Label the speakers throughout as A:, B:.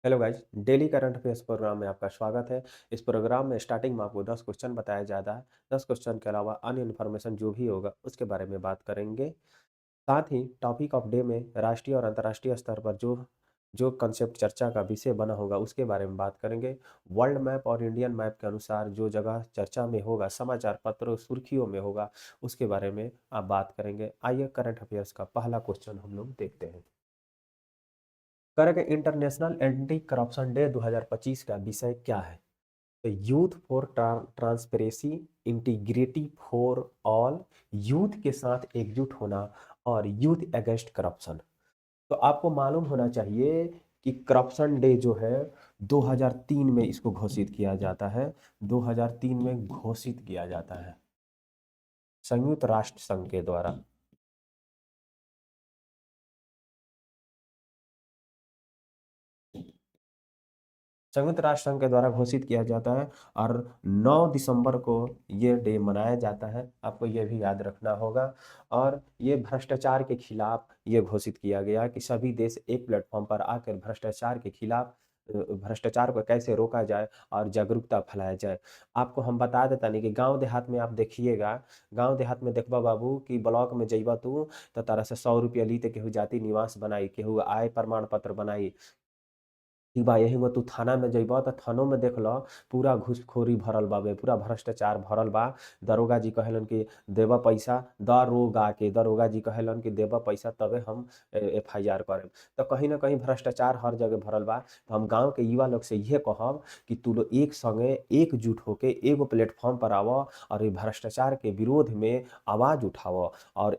A: Hello guys, daily current affairs programme में आपका स्वागत है। इस प्रोग्राम में स्टार्टिंग में आपको 10 क्वेश्चन बताया जाता है। 10 क्वेश्चन के अलावा अन्य इन्फॉर्मेशन जो भी होगा उसके बारे में बात करेंगे। साथ ही टॉपिक ऑफ डे में राष्ट्रीय और अंतर्राष्ट्रीय स्तर पर जो जो कंसेप्ट चर्चा का विषय बना होगा उसके बारे में बात करेंगे। वर्ल्ड मैप और इंडियन मैप के अनुसार जो जगह चर्चा में होगा, समाचार पत्रों सुर्खियों में होगा, उसके बारे में आप बात करेंगे। आइए करंट अफेयर्स का पहला क्वेश्चन हम लोग देखते हैं। करेंगे इंटरनेशनल एंटी करप्शन डे 2025 का विषय क्या है? तो youth for transparency, integrity for all, youth के साथ एकजुट होना और यूथ अगेंस्ट करप्शन। तो आपको मालूम होना चाहिए कि करप्शन डे जो है 2003 में इसको घोषित किया जाता है। 2003 में घोषित किया जाता है संयुक्त राष्ट्र संघ के द्वारा। संयुक्त राष्ट्र संघ के द्वारा घोषित किया जाता है और 9 दिसंबर को ये डे मनाया जाता है। आपको ये भी याद रखना होगा। और ये भ्रष्टाचार के खिलाफ ये घोषित किया गया कि सभी देश एक प्लेटफॉर्म पर आकर भ्रष्टाचार के खिलाफ भ्रष्टाचार को कैसे रोका जाए और जागरूकता फैलाया जाए। आपको हम बता देता नहीं कि गांव देहात में आप देखिएगा, गांव देहात में देखबा बाबू कि ब्लॉक में जइबा तू तो तारा से 100 रुपया ली तो केहू जाति निवास बनाई, केहू आय प्रमाण पत्र बनाई। कि बा यही में तू थाना में जइबा तो थानों में देख लो पूरा घूसखोरी भरल बाबे, पूरा भ्रष्टाचार भरल बा। दरोगा जी कहेलन कि देवा पैसा, दरोगा जी कहेलन कि देवा पैसा तबे हम FIR करें। तो कहीं ना कहीं भ्रष्टाचार हर जगह भरल बा। तो हम गांव के युवा लोग से ये कहब कि तू लोग एक संगे एकजुट होके एगो प्लेटफॉर्म पर आवो और ये भ्रष्टाचार के विरोध में आवाज उठाओ। और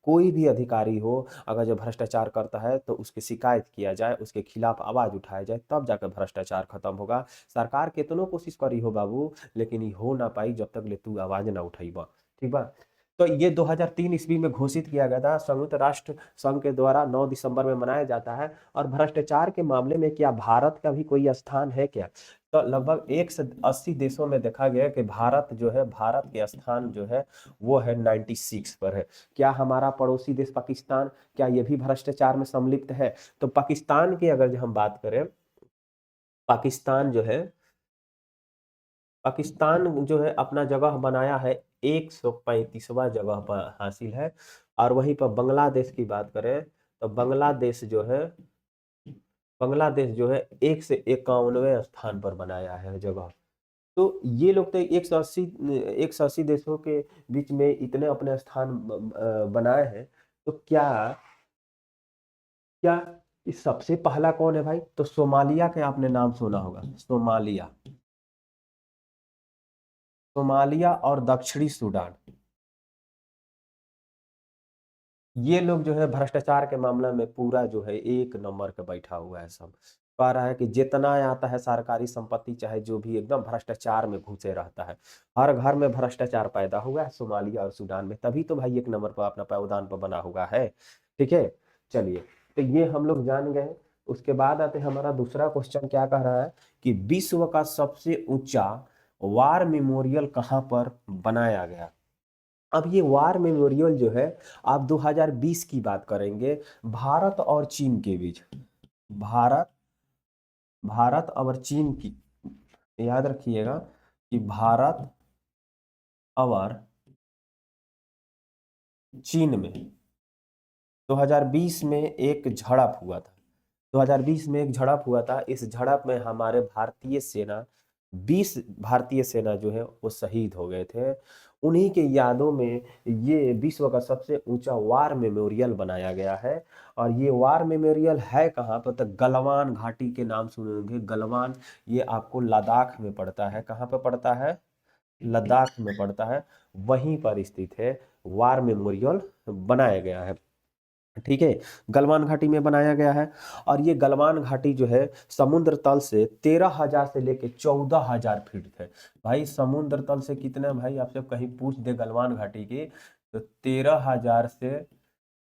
A: कोई भी अधिकारी हो अगर जो भ्रष्टाचार करता है तो उसकी शिकायत किया जाए, उसके खिलाफ आवाज उठाया जाए, तब जाकर भ्रष्टाचार खत्म होगा। सरकार कितनो कोशिश करी हो बाबू, लेकिन ये हो ना पाई जब तक ले तू आवाज ना उठाइबा। ठीक बा। तो ये 2003 ईस्वी में घोषित किया गया था, संयुक्त राष्ट्र संघ के द्वारा 9 दिसंबर में मनाया जाता है। और भ्रष्टाचार के मामले में क्या भारत का भी कोई स्थान है क्या? तो लगभग 180 देशों में देखा गया कि भारत जो है, भारत के स्थान जो है वो है 96 पर है। क्या हमारा पड़ोसी देश पाकिस्तान, क्या ये भी भ्रष्टाचार में सम्मिलित है? तो पाकिस्तान की अगर जो हम बात करें, पाकिस्तान जो है, पाकिस्तान जो है अपना जगह बनाया है, 135वां जगह पर हासिल है। और वहीं पर बांग्लादेश की बात करें तो बांग्लादेश जो है 151वें स्थान पर बनाया है जगह। तो ये लोग तो 180 देशों के बीच में इतने अपने स्थान बनाए हैं। तो क्या क्या इस सबसे पहला कौन है भाई? तो सोमालिया के आपने नाम सुना होगा, सोमालिया। सोमालिया और दक्षिणी सूडान, ये लोग जो है भ्रष्टाचार के मामला में पूरा जो है एक नंबर पे बैठा हुआ है। सब कह रहा है कि जितना आता है सरकारी संपत्ति चाहे जो भी, एकदम भ्रष्टाचार में घुसे रहता है। हर घर में भ्रष्टाचार पैदा हुआ है सोमालिया और सूडान में, तभी तो भाई एक नंबर पर अपना पावदान पर बना हुआ है। ठीक है, चलिए। तो ये हम लोग जान गए। उसके बाद आते हैं हमारा दूसरा क्वेश्चन, क्या कह रहा है कि विश्व का सबसे ऊंचा वार मेमोरियल कहाँ पर बनाया गया? अब ये वार मेमोरियल जो है, आप 2020 की बात करेंगे, भारत और चीन के बीच। भारत भारत और चीन की, याद रखिएगा कि भारत और चीन में 2020 में एक झड़प हुआ था। 2020 में एक झड़प हुआ था। इस झड़प में हमारे भारतीय सेना, 20 भारतीय सेना जो है वो शहीद हो गए थे। उन्हीं के यादों में ये विश्व का सबसे ऊंचा वार मेमोरियल बनाया गया है। और ये वार मेमोरियल है कहाँ पर? तो गलवान घाटी के नाम सुने होंगे, गलवान। ये आपको लद्दाख में पड़ता है। कहाँ पर पड़ता है? लद्दाख में पड़ता है। वहीं पर स्थित है, वार मेमोरियल बनाया गया है। ठीक है, गलवान घाटी में बनाया गया है। और ये गलवान घाटी जो है समुद्र तल से 13,000 से लेके 14,000 फीट है। भाई समुद्र तल से कितना भाई, आपसे कहीं पूछ दे गलवान घाटी की, तो 13,000 से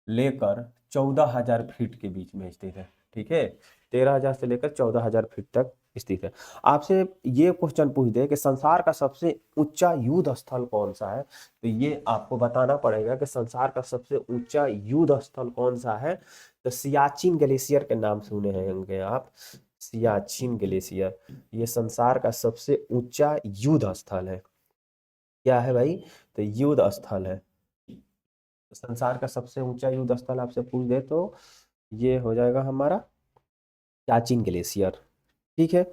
A: लेकर 14,000 फीट के बीच में स्थित है। ठीक है, 13,000 से लेकर 14,000 फीट तक स्थित है। आपसे ये क्वेश्चन पूछ दे कि संसार का सबसे ऊंचा युद्ध स्थल कौन सा है, तो ये आपको बताना पड़ेगा कि संसार का सबसे ऊंचा युद्ध स्थल कौन सा है। तो सियाचिन ग्लेशियर के नाम सुने होंगे आप, सियाचिन ग्लेशियर, ये संसार का सबसे ऊंचा युद्ध स्थल है। क्या है भाई, तो युद्ध स्थल है। संसार का सबसे ऊंचा युद्ध स्थल आपसे पूछ दे तो ये हो जाएगा हमारा सियाचिन ग्लेशियर। ठीक है,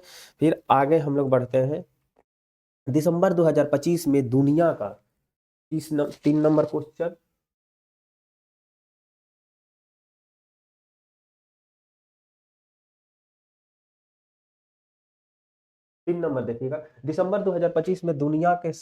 A: फिर आगे हम लोग बढ़ते हैं। दिसंबर 2025 में दुनिया का 3 नंबर क्वेश्चन, तीन नंबर देखिएगा। दिसंबर 2025 में दुनिया के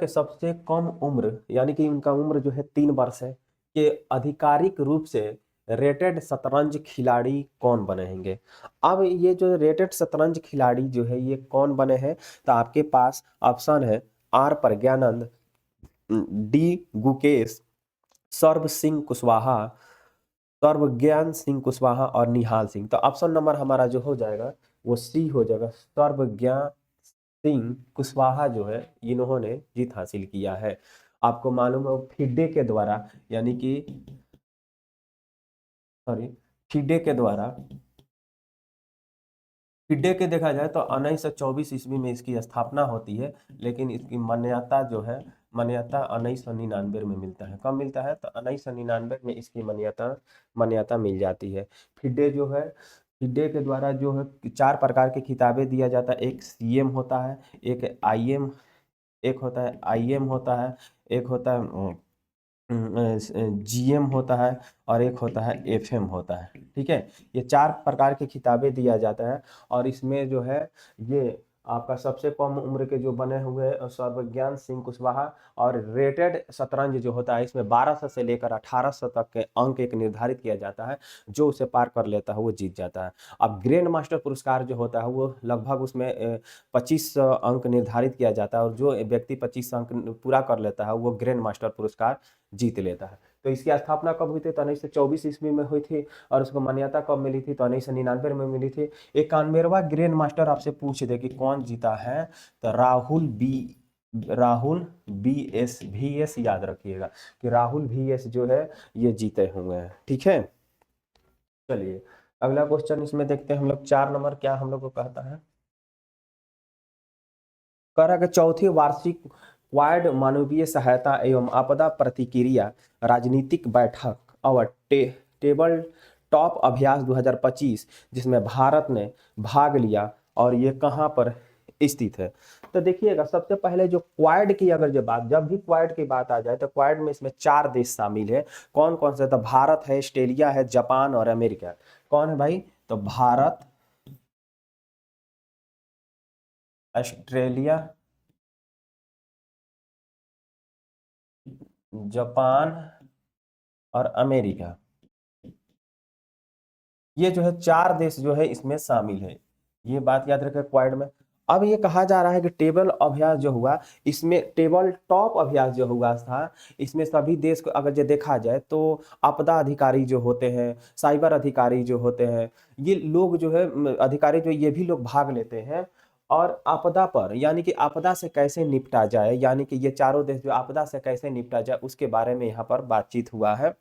A: सबसे कम उम्र, यानी कि उनका उम्र जो है 3 वर्ष है, के आधिकारिक रूप से रेटेड शतरंज खिलाड़ी कौन बने हैं। अब ये जो रेटेड शतरंज खिलाड़ी जो है ये कौन बने हैं, तो आपके पास ऑप्शन है आर प्रज्ञानंद, डी गुकेश, सर्व सिंह कुशवाहा, सर्वज्ञान सिंह कुशवाहा और निहाल सिंह। तो ऑप्शन नंबर हमारा जो हो जाएगा वो सी हो जाएगा, सर्वज्ञान सिंह कुशवाहा जो है इन्होंने जीत हासिल किया है। आपको मालूम है फिडे के द्वारा, यानी कि सॉरी, फिडे के द्वारा, फिडे के देखा जाए तो 1924 ईस्वी में इसकी स्थापना होती है, लेकिन इसकी मान्यता जो है, मान्यता 1999 में मिलता है। कब मिलता है, तो 1999 में इसकी मान्यता मान्यता मिल जाती है। फिडे जो है, फिडे के द्वारा जो है 4 प्रकार की किताबें दिया जाता है। एक सीएम होता है, एक आईएम, एक होता है आईएम होता है, एक होता है जीएम होता है, और एक होता है एफएम होता है। ठीक है, ये 4 प्रकार की किताबें दिया जाता है। और इसमें जो है ये आपका सबसे कम उम्र के जो बने हुए हैं सर्वज्ञान सिंह कुशवाहा, और रेटेड शतरंज जो होता है इसमें 1200 से लेकर 1800 तक के अंक एक निर्धारित किया जाता है, जो उसे पार कर लेता है वो जीत जाता है। अब ग्रैंड मास्टर पुरस्कार जो होता है वो लगभग उसमें 25 अंक निर्धारित किया जाता है, और जो व्यक्ति 25 अंक पूरा कर लेता है वो ग्रैंड मास्टर पुरस्कार जीत लेता है। तो इसकी स्थापना कब हुई थी, तो 1924 ईस्वी में हुई थी। और उसको मान्यता कब मिली थी, तो 1999 में मिली थी। 91वां ग्रैंड मास्टर आपसे पूछ दे कि कौन जीता है, तो राहुल बी एस याद रखिएगा कि राहुल VS जो है ये जीते हुए हैं। ठीक है, चलिए अगला क्वेश्चन इसमें देखते हैं हम लोग। 4 नंबर क्या हम लोग को कहता है, कह रहा है कि चौथी वार्षिक क्वाड मानवीय सहायता एवं आपदा प्रतिक्रिया राजनीतिक बैठक और टेबल टॉप अभ्यास 2025 जिसमें भारत ने भाग लिया, और ये कहाँ पर स्थित है। तो देखिएगा सबसे पहले जो क्वाड की अगर जब भी क्वाड की बात आ जाए तो क्वाड में इसमें 4 देश शामिल है। कौन कौन से, तो भारत है, ऑस्ट्रेलिया है, जापान और अमेरिका। कौन है भाई, तो भारत, ऑस्ट्रेलिया, जापान और अमेरिका। ये जो है 4 देश जो है इसमें शामिल है। ये बात याद रखें क्वाड में। अब ये कहा जा रहा है कि टेबल अभ्यास जो हुआ, इसमें टेबल टॉप अभ्यास जो हुआ था, इसमें सभी देश को अगर जो देखा जाए तो आपदा अधिकारी जो होते हैं, साइबर अधिकारी जो होते हैं, ये लोग जो है अधिकारी जो ये भी लोग भाग लेते हैं। और आपदा पर, यानी कि आपदा से कैसे निपटा जाए, यानी कि ये चारों देश जो आपदा से कैसे निपटा जाए उसके बारे में यहाँ पर बातचीत हुआ है।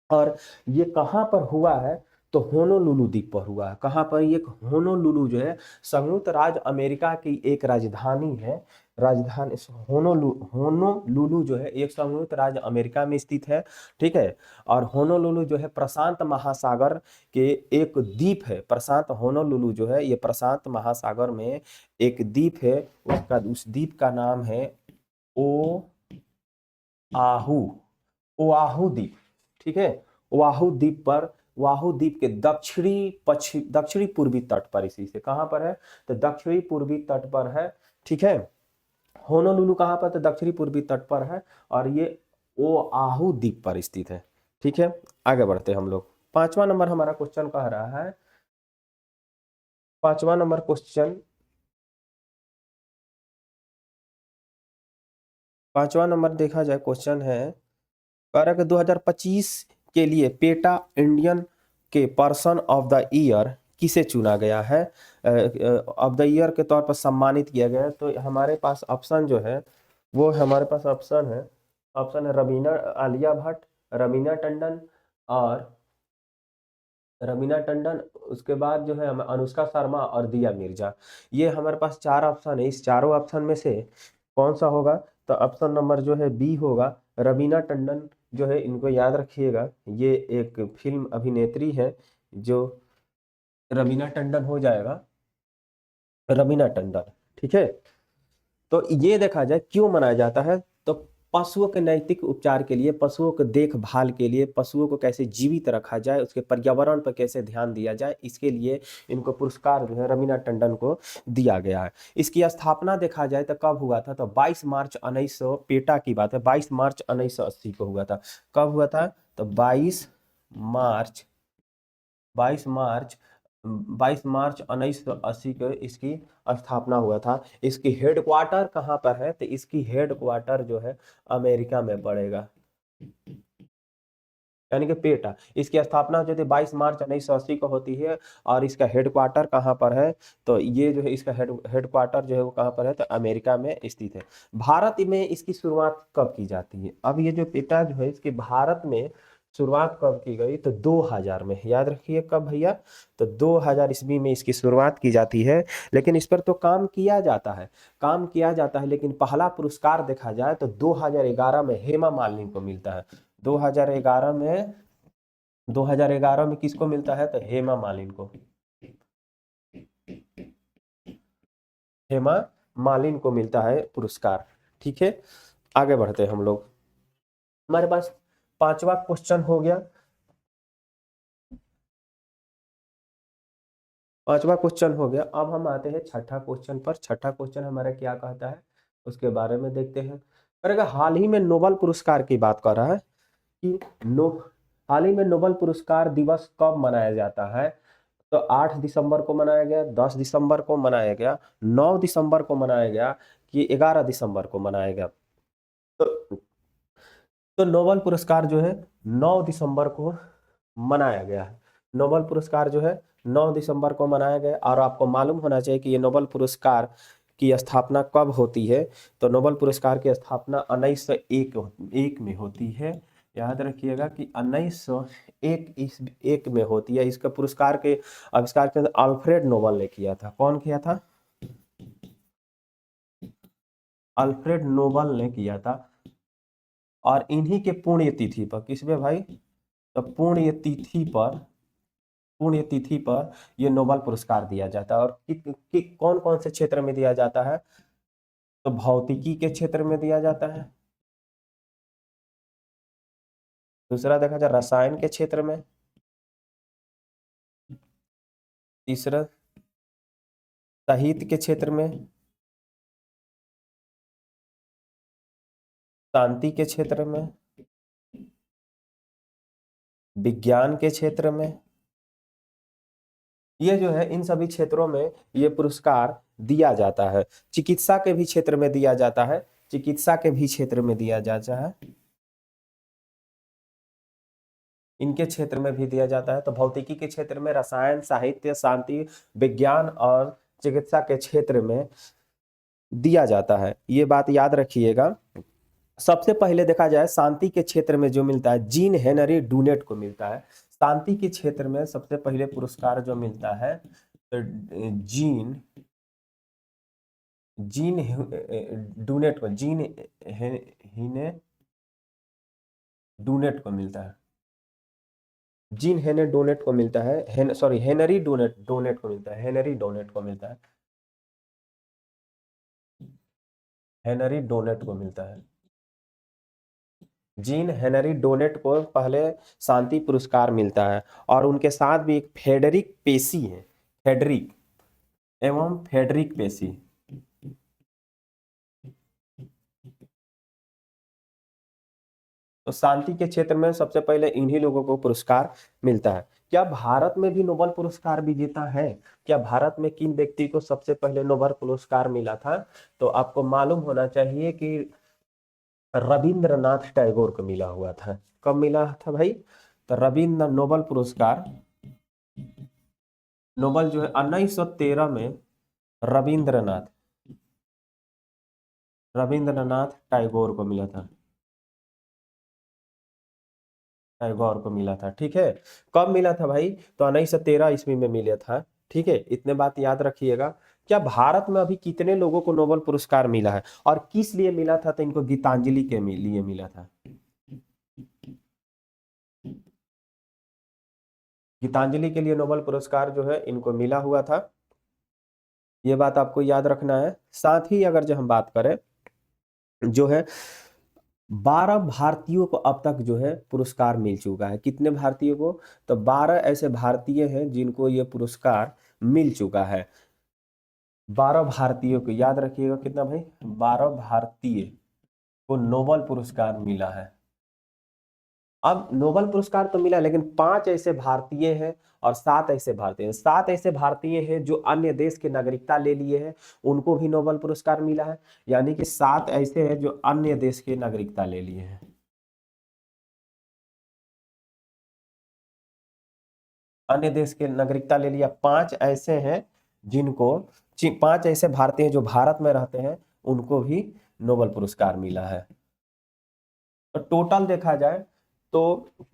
A: और ये कहाँ पर हुआ है, तो होनोलुलु द्वीप पर हुआ है। कहाँ पर, ये होनोलुलु जो है संयुक्त राज्य अमेरिका की एक राजधानी है। राजधानी होनोलुलु जो है एक संयुक्त राज्य अमेरिका में स्थित है। ठीक है, और होनोलुलु जो है प्रशांत महासागर के एक द्वीप है। प्रशांत होनोलुलु जो है ये प्रशांत महासागर में एक द्वीप है। उस द्वीप का नाम है ओ आहू, ओआहू द्वीप। ठीक है, ओआहू द्वीप पर, ओआहू द्वीप के दक्षिणी पूर्वी तट पर, इसी से कहां पर है, तो दक्षिणी पूर्वी तट पर है। ठीक है, होनोलुलु कहां पर, तो दक्षिणी पूर्वी तट पर है, और ये ओआहू द्वीप पर स्थित है। ठीक है, आगे बढ़ते हैं हम लोग। 5वां नंबर हमारा क्वेश्चन कह रहा है, 5वां नंबर क्वेश्चन, 5वां नंबर देखा जाए क्वेश्चन है, कह रहा है कि 2025 के लिए पेटा इंडियन के पर्सन ऑफ द ईयर किसे चुना गया है ऑफ द ईयर के तौर पर सम्मानित किया गया है? तो हमारे पास ऑप्शन जो है वो हमारे पास ऑप्शन है रवीना आलिया भट्ट, रवीना टंडन और रवीना टंडन, उसके बाद जो है अनुष्का शर्मा और दिया मिर्जा। ये हमारे पास 4 ऑप्शन है। इस चारों ऑप्शन में से कौन सा होगा? तो ऑप्शन नंबर जो है बी होगा, रवीना टंडन जो है। इनको याद रखिएगा, ये एक फिल्म अभिनेत्री है जो रवीना टंडन हो जाएगा, रवीना टंडन। ठीक है, तो ये देखा जाए क्यों मनाया जाता है, तो पशुओं के नैतिक उपचार के लिए, पशुओं के देखभाल के लिए, पशुओं को कैसे जीवित रखा जाए, उसके पर्यावरण पर कैसे ध्यान दिया जाए, इसके लिए इनको पुरस्कार जो है रवीना टंडन को दिया गया है। इसकी स्थापना देखा जाए तो कब हुआ था? तो 22 मार्च 1900, पेटा की बात है, 22 मार्च 1980 को हुआ था। कब हुआ था? तो मार्च 22 मार्च 1980 को इसकी स्थापना हुआ था। इसकी हेडक्वार्टर कहाँ पर है? तो इसकी हेडक्वार्टर जो है अमेरिका में पड़ेगा, यानी कि पेटा। इसकी स्थापना जो थी 22 मार्च 1980 को होती है, और इसका हेडक्वार्टर कहाँ पर है? तो ये जो है इसका हेडक्वार्टर जो है वो कहाँ पर है? तो अमेरिका में स्थित है। भारत में इसकी शुरुआत कब की जाती है? अब ये जो पेटा जो है इसकी भारत में शुरुआत कब की गई? तो 2000 में। याद रखिए कब भैया? तो 2000 ईस्वी में इसकी शुरुआत की जाती है। लेकिन इस पर तो काम किया जाता है, लेकिन पहला पुरस्कार देखा जाए तो 2011 में हेमा मालिनी को मिलता है। 2011 में 2011 में किसको मिलता है? तो हेमा मालिनी को, हेमा मालिनी को मिलता है पुरस्कार। ठीक है, आगे बढ़ते हैं हम लोग। हमारे पास 5वां क्वेश्चन हो गया। 5वां क्वेश्चन हो गया। अब हम आते हैं छठा क्वेश्चन पर। छठा क्वेश्चन हमारा क्या कहता है उसके बारे में देखते हैं। और अगर हाल ही में नोबेल पुरस्कार की बात कर रहा है कि हाल ही में नोबेल पुरस्कार दिवस कब मनाया जाता है? तो 8 दिसंबर को मनाया गया, 10 दिसंबर को मनाया गया, 9 दिसंबर को मनाया गया, कि 11 दिसंबर को मनाया गया? तो, तो नोबेल पुरस्कार जो है 9 दिसंबर को मनाया गया है। नोबेल पुरस्कार जो है 9 दिसंबर को मनाया गया। और आपको मालूम होना चाहिए कि ये नोबेल पुरस्कार की स्थापना कब होती है? तो नोबेल पुरस्कार की स्थापना 1901 में होती है। याद रखिएगा कि 1901 में होती है। इसका पुरस्कार के आविष्कार के अंदर अल्फ्रेड नोबेल ने किया था। कौन किया था? अल्फ्रेड नोबेल ने किया था। और इन्हीं के पुण्यतिथि पर, किसमें भाई? तो पुण्यतिथि पर ये नोबेल पुरस्कार दिया जाता है। और कौन कौन से क्षेत्र में दिया जाता है? तो भौतिकी के क्षेत्र में दिया जाता है। दूसरा देखा जाए रसायन के क्षेत्र में। तीसरा साहित्य के क्षेत्र में, शांति के क्षेत्र में, विज्ञान के क्षेत्र में। ये जो है इन सभी क्षेत्रों में ये पुरस्कार दिया जाता है। चिकित्सा के भी क्षेत्र में दिया जाता है, चिकित्सा के भी क्षेत्र में दिया जाता है, इनके क्षेत्र में भी दिया जाता है। तो भौतिकी के क्षेत्र में, रसायन, साहित्य, शांति, विज्ञान और चिकित्सा के क्षेत्र में दिया जाता है। ये बात याद रखिएगा। सबसे पहले देखा जाए शांति के क्षेत्र में जो मिलता है, जीन हेनरी डूनेट को मिलता है। शांति के क्षेत्र में सबसे पहले पुरस्कार जो मिलता है तो जीन डूनेट को, हिने डूनेट को मिलता है। जीन हेनरी डोनेट को मिलता है, हेनरी डोनेट को मिलता है, हेनरी डोनेट को मिलता है, हेनरी डोनेट को मिलता है। जीन हेनरी डोनेट को पहले शांति पुरस्कार मिलता है। और उनके साथ भी एक फेडरिक पेशी है, फेडरिक पेशी। तो शांति के क्षेत्र में सबसे पहले इन्हीं लोगों को पुरस्कार मिलता है। क्या भारत में भी नोबेल पुरस्कार विजेता है? क्या भारत में किन व्यक्ति को सबसे पहले नोबेल पुरस्कार मिला था? तो आपको मालूम होना चाहिए कि रविंद्रनाथ टैगोर को मिला हुआ था। कब मिला था भाई? तो रविंद्र नोबेल पुरस्कार नोबल जो है 1913 में रविंद्रनाथ रविंद्रनाथ टैगोर को मिला था। टैगोर को मिला था, ठीक है। कब मिला था भाई? तो 1913 ईस्वी में मिला था, ठीक है। इतने बात याद रखिएगा। क्या भारत में अभी कितने लोगों को नोबेल पुरस्कार मिला है और किस लिए मिला था? तो इनको गीतांजलि के लिए मिला था। गीतांजलि के लिए नोबेल पुरस्कार जो है इनको मिला हुआ था। ये बात आपको याद रखना है। साथ ही अगर जो हम बात करें जो है 12 भारतीयों को अब तक जो है पुरस्कार मिल चुका है। कितने भारतीयों को? तो 12 ऐसे भारतीय हैं जिनको ये पुरस्कार मिल चुका है। 12 भारतीयों को याद रखिएगा, कितना भाई? 12 भारतीय को नोबेल पुरस्कार मिला है। अब नोबेल पुरस्कार तो मिला, लेकिन 5 ऐसे भारतीय हैं और 7 ऐसे भारतीय हैं। 7 ऐसे भारतीय हैं जो अन्य देश की नागरिकता ले लिए हैं, उनको भी नोबेल पुरस्कार मिला है। यानी कि 7 ऐसे हैं जो अन्य देश की नागरिकता ले लिए हैं। अन्य देश के नागरिकता ले लिया। 5 ऐसे हैं जिनको 5 ऐसे भारतीय जो भारत में रहते हैं, उनको भी नोबेल पुरस्कार मिला है। तो टोटल देखा जाए तो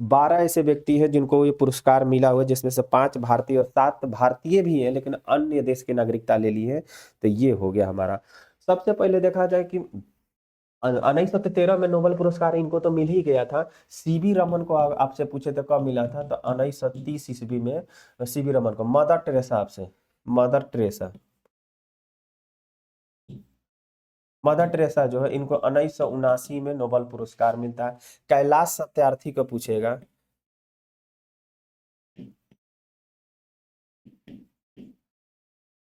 A: 12 ऐसे व्यक्ति हैं जिनको ये पुरस्कार मिला हुआ है, जिसमें से 5 भारतीय और 7 भारतीय भी हैं लेकिन अन्य देश की नागरिकता ले ली है। तो ये हो गया हमारा। सबसे पहले देखा जाए कि 1913 में नोबेल पुरस्कार इनको तो मिल ही गया था। सीवी रमन को आपसे पूछे तो कब मिला था? तो 1930 ईस्वी में सीवी रमन को। मदर टेरेसा, आपसे मदर टेरेसा मदर टेरेसा जो है इनको 1979 में नोबेल पुरस्कार मिलता है। कैलाश सत्यार्थी को पूछेगा।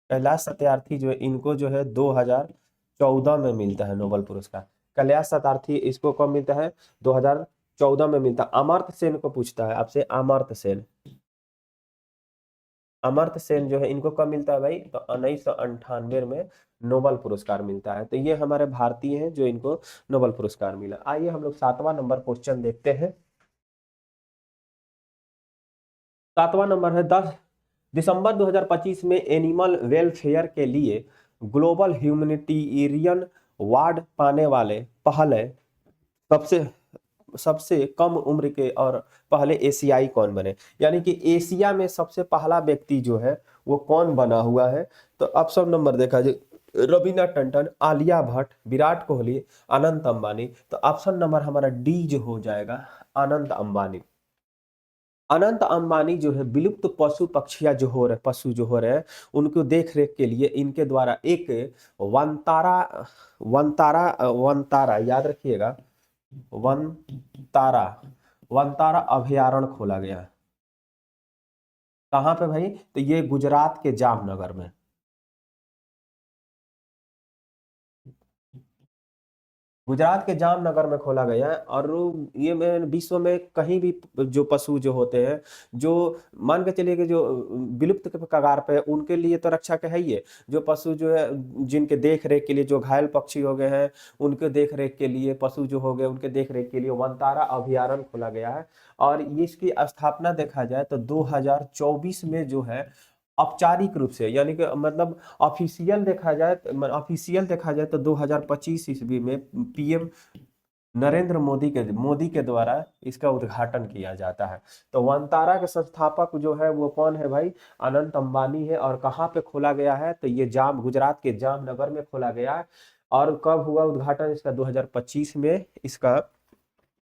A: कैलाश सत्यार्थी जो है इनको जो है 2014 में मिलता है नोबेल पुरस्कार। कैलाश सत्यार्थी इसको कब मिलता है? 2014 में मिलता है। अमर्त्य सेन को पूछता है आपसे, अमर्त्य सेन। अमर्त्य सेन जो है इनको कब मिलता है भाई? तो 1998 में नोबेल पुरस्कार मिलता है। तो ये हमारे भारतीय हैं जो इनको नोबेल पुरस्कार मिला। आइए हम लोग 7वां नंबर क्वेश्चन देखते हैं। 7वां नंबर है 10 दिसंबर 2025 में एनिमल वेलफेयर के लिए ग्लोबल ह्यूमैनिटेरियन अवार्ड पाने वाले पहले सबसे सबसे कम उम्र के और पहले एशियाई कौन बने? यानी कि एशिया में सबसे पहला व्यक्ति जो है वो कौन बना हुआ है? तो ऑप्शन नंबर देखा जाए, रवीना टंडन, आलिया भट्ट, विराट कोहली, अनंत अंबानी। तो ऑप्शन नंबर हमारा डी जो हो जाएगा, अनंत अंबानी। अनंत अंबानी जो है विलुप्त पशु पक्षियां जो हो रहे पशु जो हो रहे हैं उनको देख रेख के लिए इनके द्वारा एक वनतारा वनतारा वनतारा याद रखिएगा, वनतारा वनतारा अभयारण्य खोला गया है। कहाँ पे भाई? तो ये गुजरात के जामनगर में। गुजरात के जामनगर में खोला गया है। और ये में विश्व में कहीं भी जो पशु जो होते हैं, जो मान के चलिए कि जो विलुप्त के कगार पे है, उनके लिए तो रक्षा का है ही है। जो पशु जो है जिनके देख रेख के लिए, जो घायल पक्षी हो गए हैं उनके देख रेख के लिए, पशु जो हो गए उनके देख रेख के लिए वनतारा अभयारण्य खोला गया है। और ये इसकी स्थापना देखा जाए तो 2024 में जो है औपचारिक रूप से, यानी कि मतलब ऑफिशियल देखा जाए तो 2025 ईस्वी में पीएम नरेंद्र मोदी के द्वारा इसका उद्घाटन किया जाता है। तो वनतारा के संस्थापक जो है वो कौन है भाई? अनंत अंबानी है। और कहाँ पे खोला गया है? तो ये गुजरात के जामनगर में खोला गया है। और कब हुआ उद्घाटन इसका? 2025 में इसका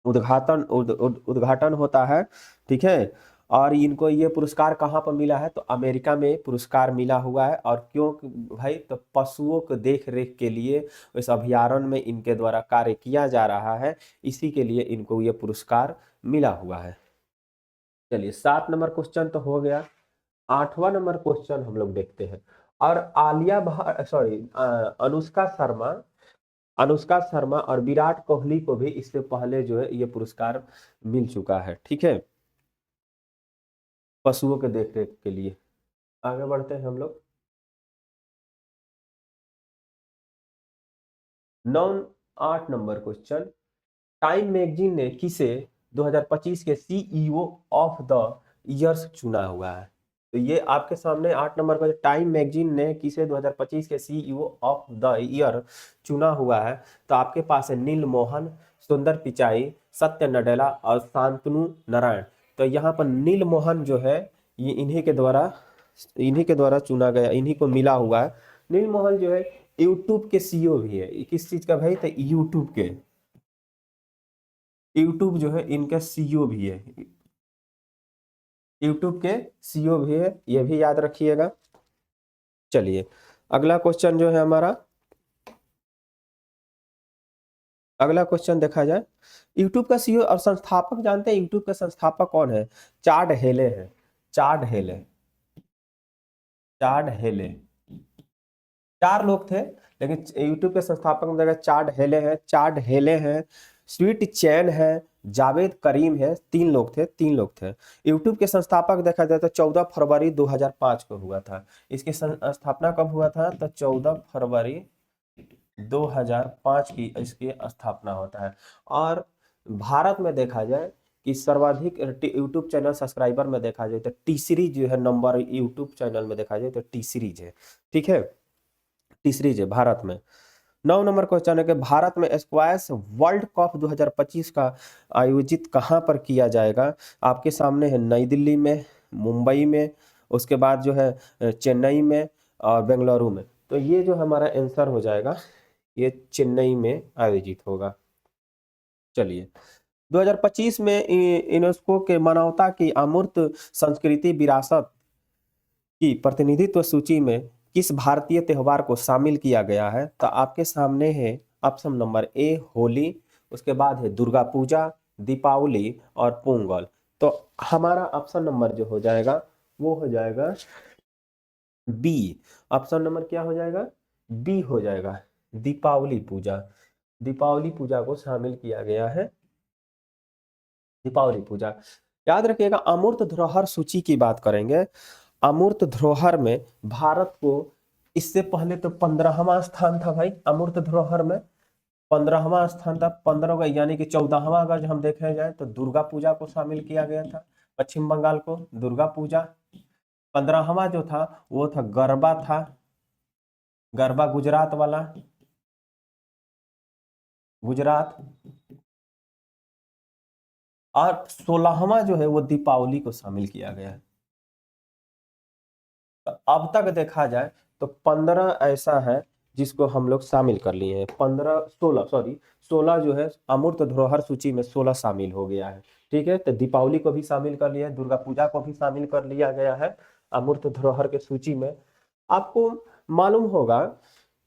A: उद्घाटन होता है, ठीक है। और इनको ये पुरस्कार कहाँ पर मिला है? तो अमेरिका में पुरस्कार मिला हुआ है। और क्यों भाई? तो पशुओं को देख रेख के लिए इस अभयारण्य में इनके द्वारा कार्य किया जा रहा है, इसी के लिए इनको ये पुरस्कार मिला हुआ है। चलिए 7 नंबर क्वेश्चन तो हो गया। 8वां नंबर क्वेश्चन हम लोग देखते हैं। और आलिया भट्ट, सॉरी, अनुष्का शर्मा और विराट कोहली को भी इससे पहले जो है ये पुरस्कार मिल चुका है, ठीक है, पशुओं के देखरेख के लिए। आगे बढ़ते हैं हम लोग। 9 8 नंबर क्वेश्चन। टाइम मैगजीन ने किसे 2025 के सीईओ ऑफ द ईयर्स चुना हुआ है? तो ये आपके सामने 8 नंबर का टाइम मैगजीन ने किसे 2025 के सीईओ ऑफ द ईयर चुना हुआ है, तो आपके पास है नील मोहन, सुंदर पिचाई, सत्य नडेला और शांतनु नारायण। तो यहाँ पर नील मोहन जो है ये इन्हीं के द्वारा चुना गया, इन्हीं को मिला हुआ है। नील मोहन जो है यूट्यूब के सीईओ भी है। किस चीज का भाई? तो यूट्यूब जो है इनका सीईओ भी है, यूट्यूब के सीईओ भी है, ये भी याद रखिएगा। चलिए अगला क्वेश्चन जो है हमारा, अगला क्वेश्चन देखा जाए। यूट्यूब का सीईओ और संस्थापक जानते हैं यूट्यूब का संस्थापक कौन है? चाड हेले है। चाड हेले, चाड हेले। 4 लोग थे, लेकिन यूट्यूब के संस्थापक में देखा चाड हेले हैं, चाड हेले हैं, स्वीट चैन है, जावेद करीम है। 3 लोग थे। यूट्यूब के संस्थापक देखा जाए तो 14 फरवरी 2005 को हुआ था। इसकी स्थापना कब हुआ था? तो 14 फरवरी 2005 की इसकी स्थापना होता है। और भारत में देखा जाए कि सर्वाधिक यूट्यूब चैनल सब्सक्राइबर में देखा जाए तो टी सीरीज जो है नंबर यूट्यूब चैनल में देखा जाए तो टी सीरीज है। ठीक है, टी सीरीज है भारत में। 9 नंबर क्वेश्चन है कि भारत में स्क्वैश वर्ल्ड कप 2025 का आयोजित कहाँ पर किया जाएगा? आपके सामने है नई दिल्ली में, मुंबई में, उसके बाद जो है चेन्नई में और बेंगलुरु में। तो ये जो हमारा आंसर हो जाएगा ये चेन्नई में आयोजित होगा। चलिए 2025 में यूनेस्को के मानवता की अमूर्त संस्कृति विरासत की प्रतिनिधित्व सूची में किस भारतीय त्योहार को शामिल किया गया है? तो आपके सामने है ऑप्शन नंबर ए होली, उसके बाद है दुर्गा पूजा, दीपावली और पोंगल। तो हमारा ऑप्शन नंबर जो हो जाएगा वो हो जाएगा बी। ऑप्शन नंबर क्या हो जाएगा? बी हो जाएगा, दीपावली पूजा। दीपावली पूजा को शामिल किया गया है, दीपावली पूजा। याद रखिएगा अमूर्त धरोहर सूची की बात करेंगे। अमूर्त धरोहर में भारत को इससे पहले तो 15वां स्थान था भाई, अमूर्त धरोहर में 15वां स्थान था। 15 का यानी कि 14वां अगर हम देखे जाए तो दुर्गा पूजा को शामिल किया गया था, पश्चिम बंगाल को दुर्गा पूजा। 15वां जो था वो था गरबा था, गरबा गुजरात वाला, गुजरात। और 16वां जो है वो दीपावली को शामिल किया गया है। तो अब तक देखा जाए तो 15 ऐसा है जिसको हम लोग शामिल कर लिए हैं। 16 जो है अमूर्त धरोहर सूची में 16 शामिल हो गया है। ठीक है, तो दीपावली को भी शामिल कर लिया है, दुर्गा पूजा को भी शामिल कर लिया गया है अमूर्त धरोहर के सूची में। आपको मालूम होगा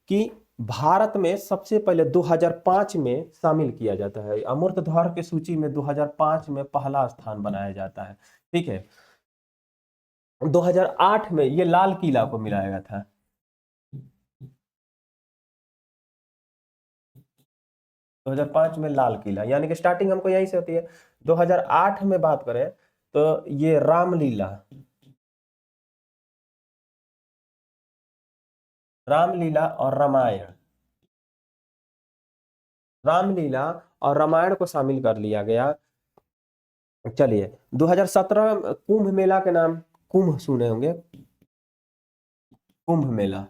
A: कि भारत में सबसे पहले 2005 में शामिल किया जाता है अमूर्त धरोहर की सूची में। 2005 में पहला स्थान बनाया जाता है। ठीक है, 2008 में ये लाल किला को मिलाया गया था। 2005 में लाल किला, यानी कि स्टार्टिंग हमको यहीं से होती है। 2008 में बात करें तो ये रामलीला, रामलीला और रामायण, रामलीला और रामायण को शामिल कर लिया गया। चलिए 2017 कुंभ मेला के नाम, कुंभ सुने होंगे, कुंभ मेला,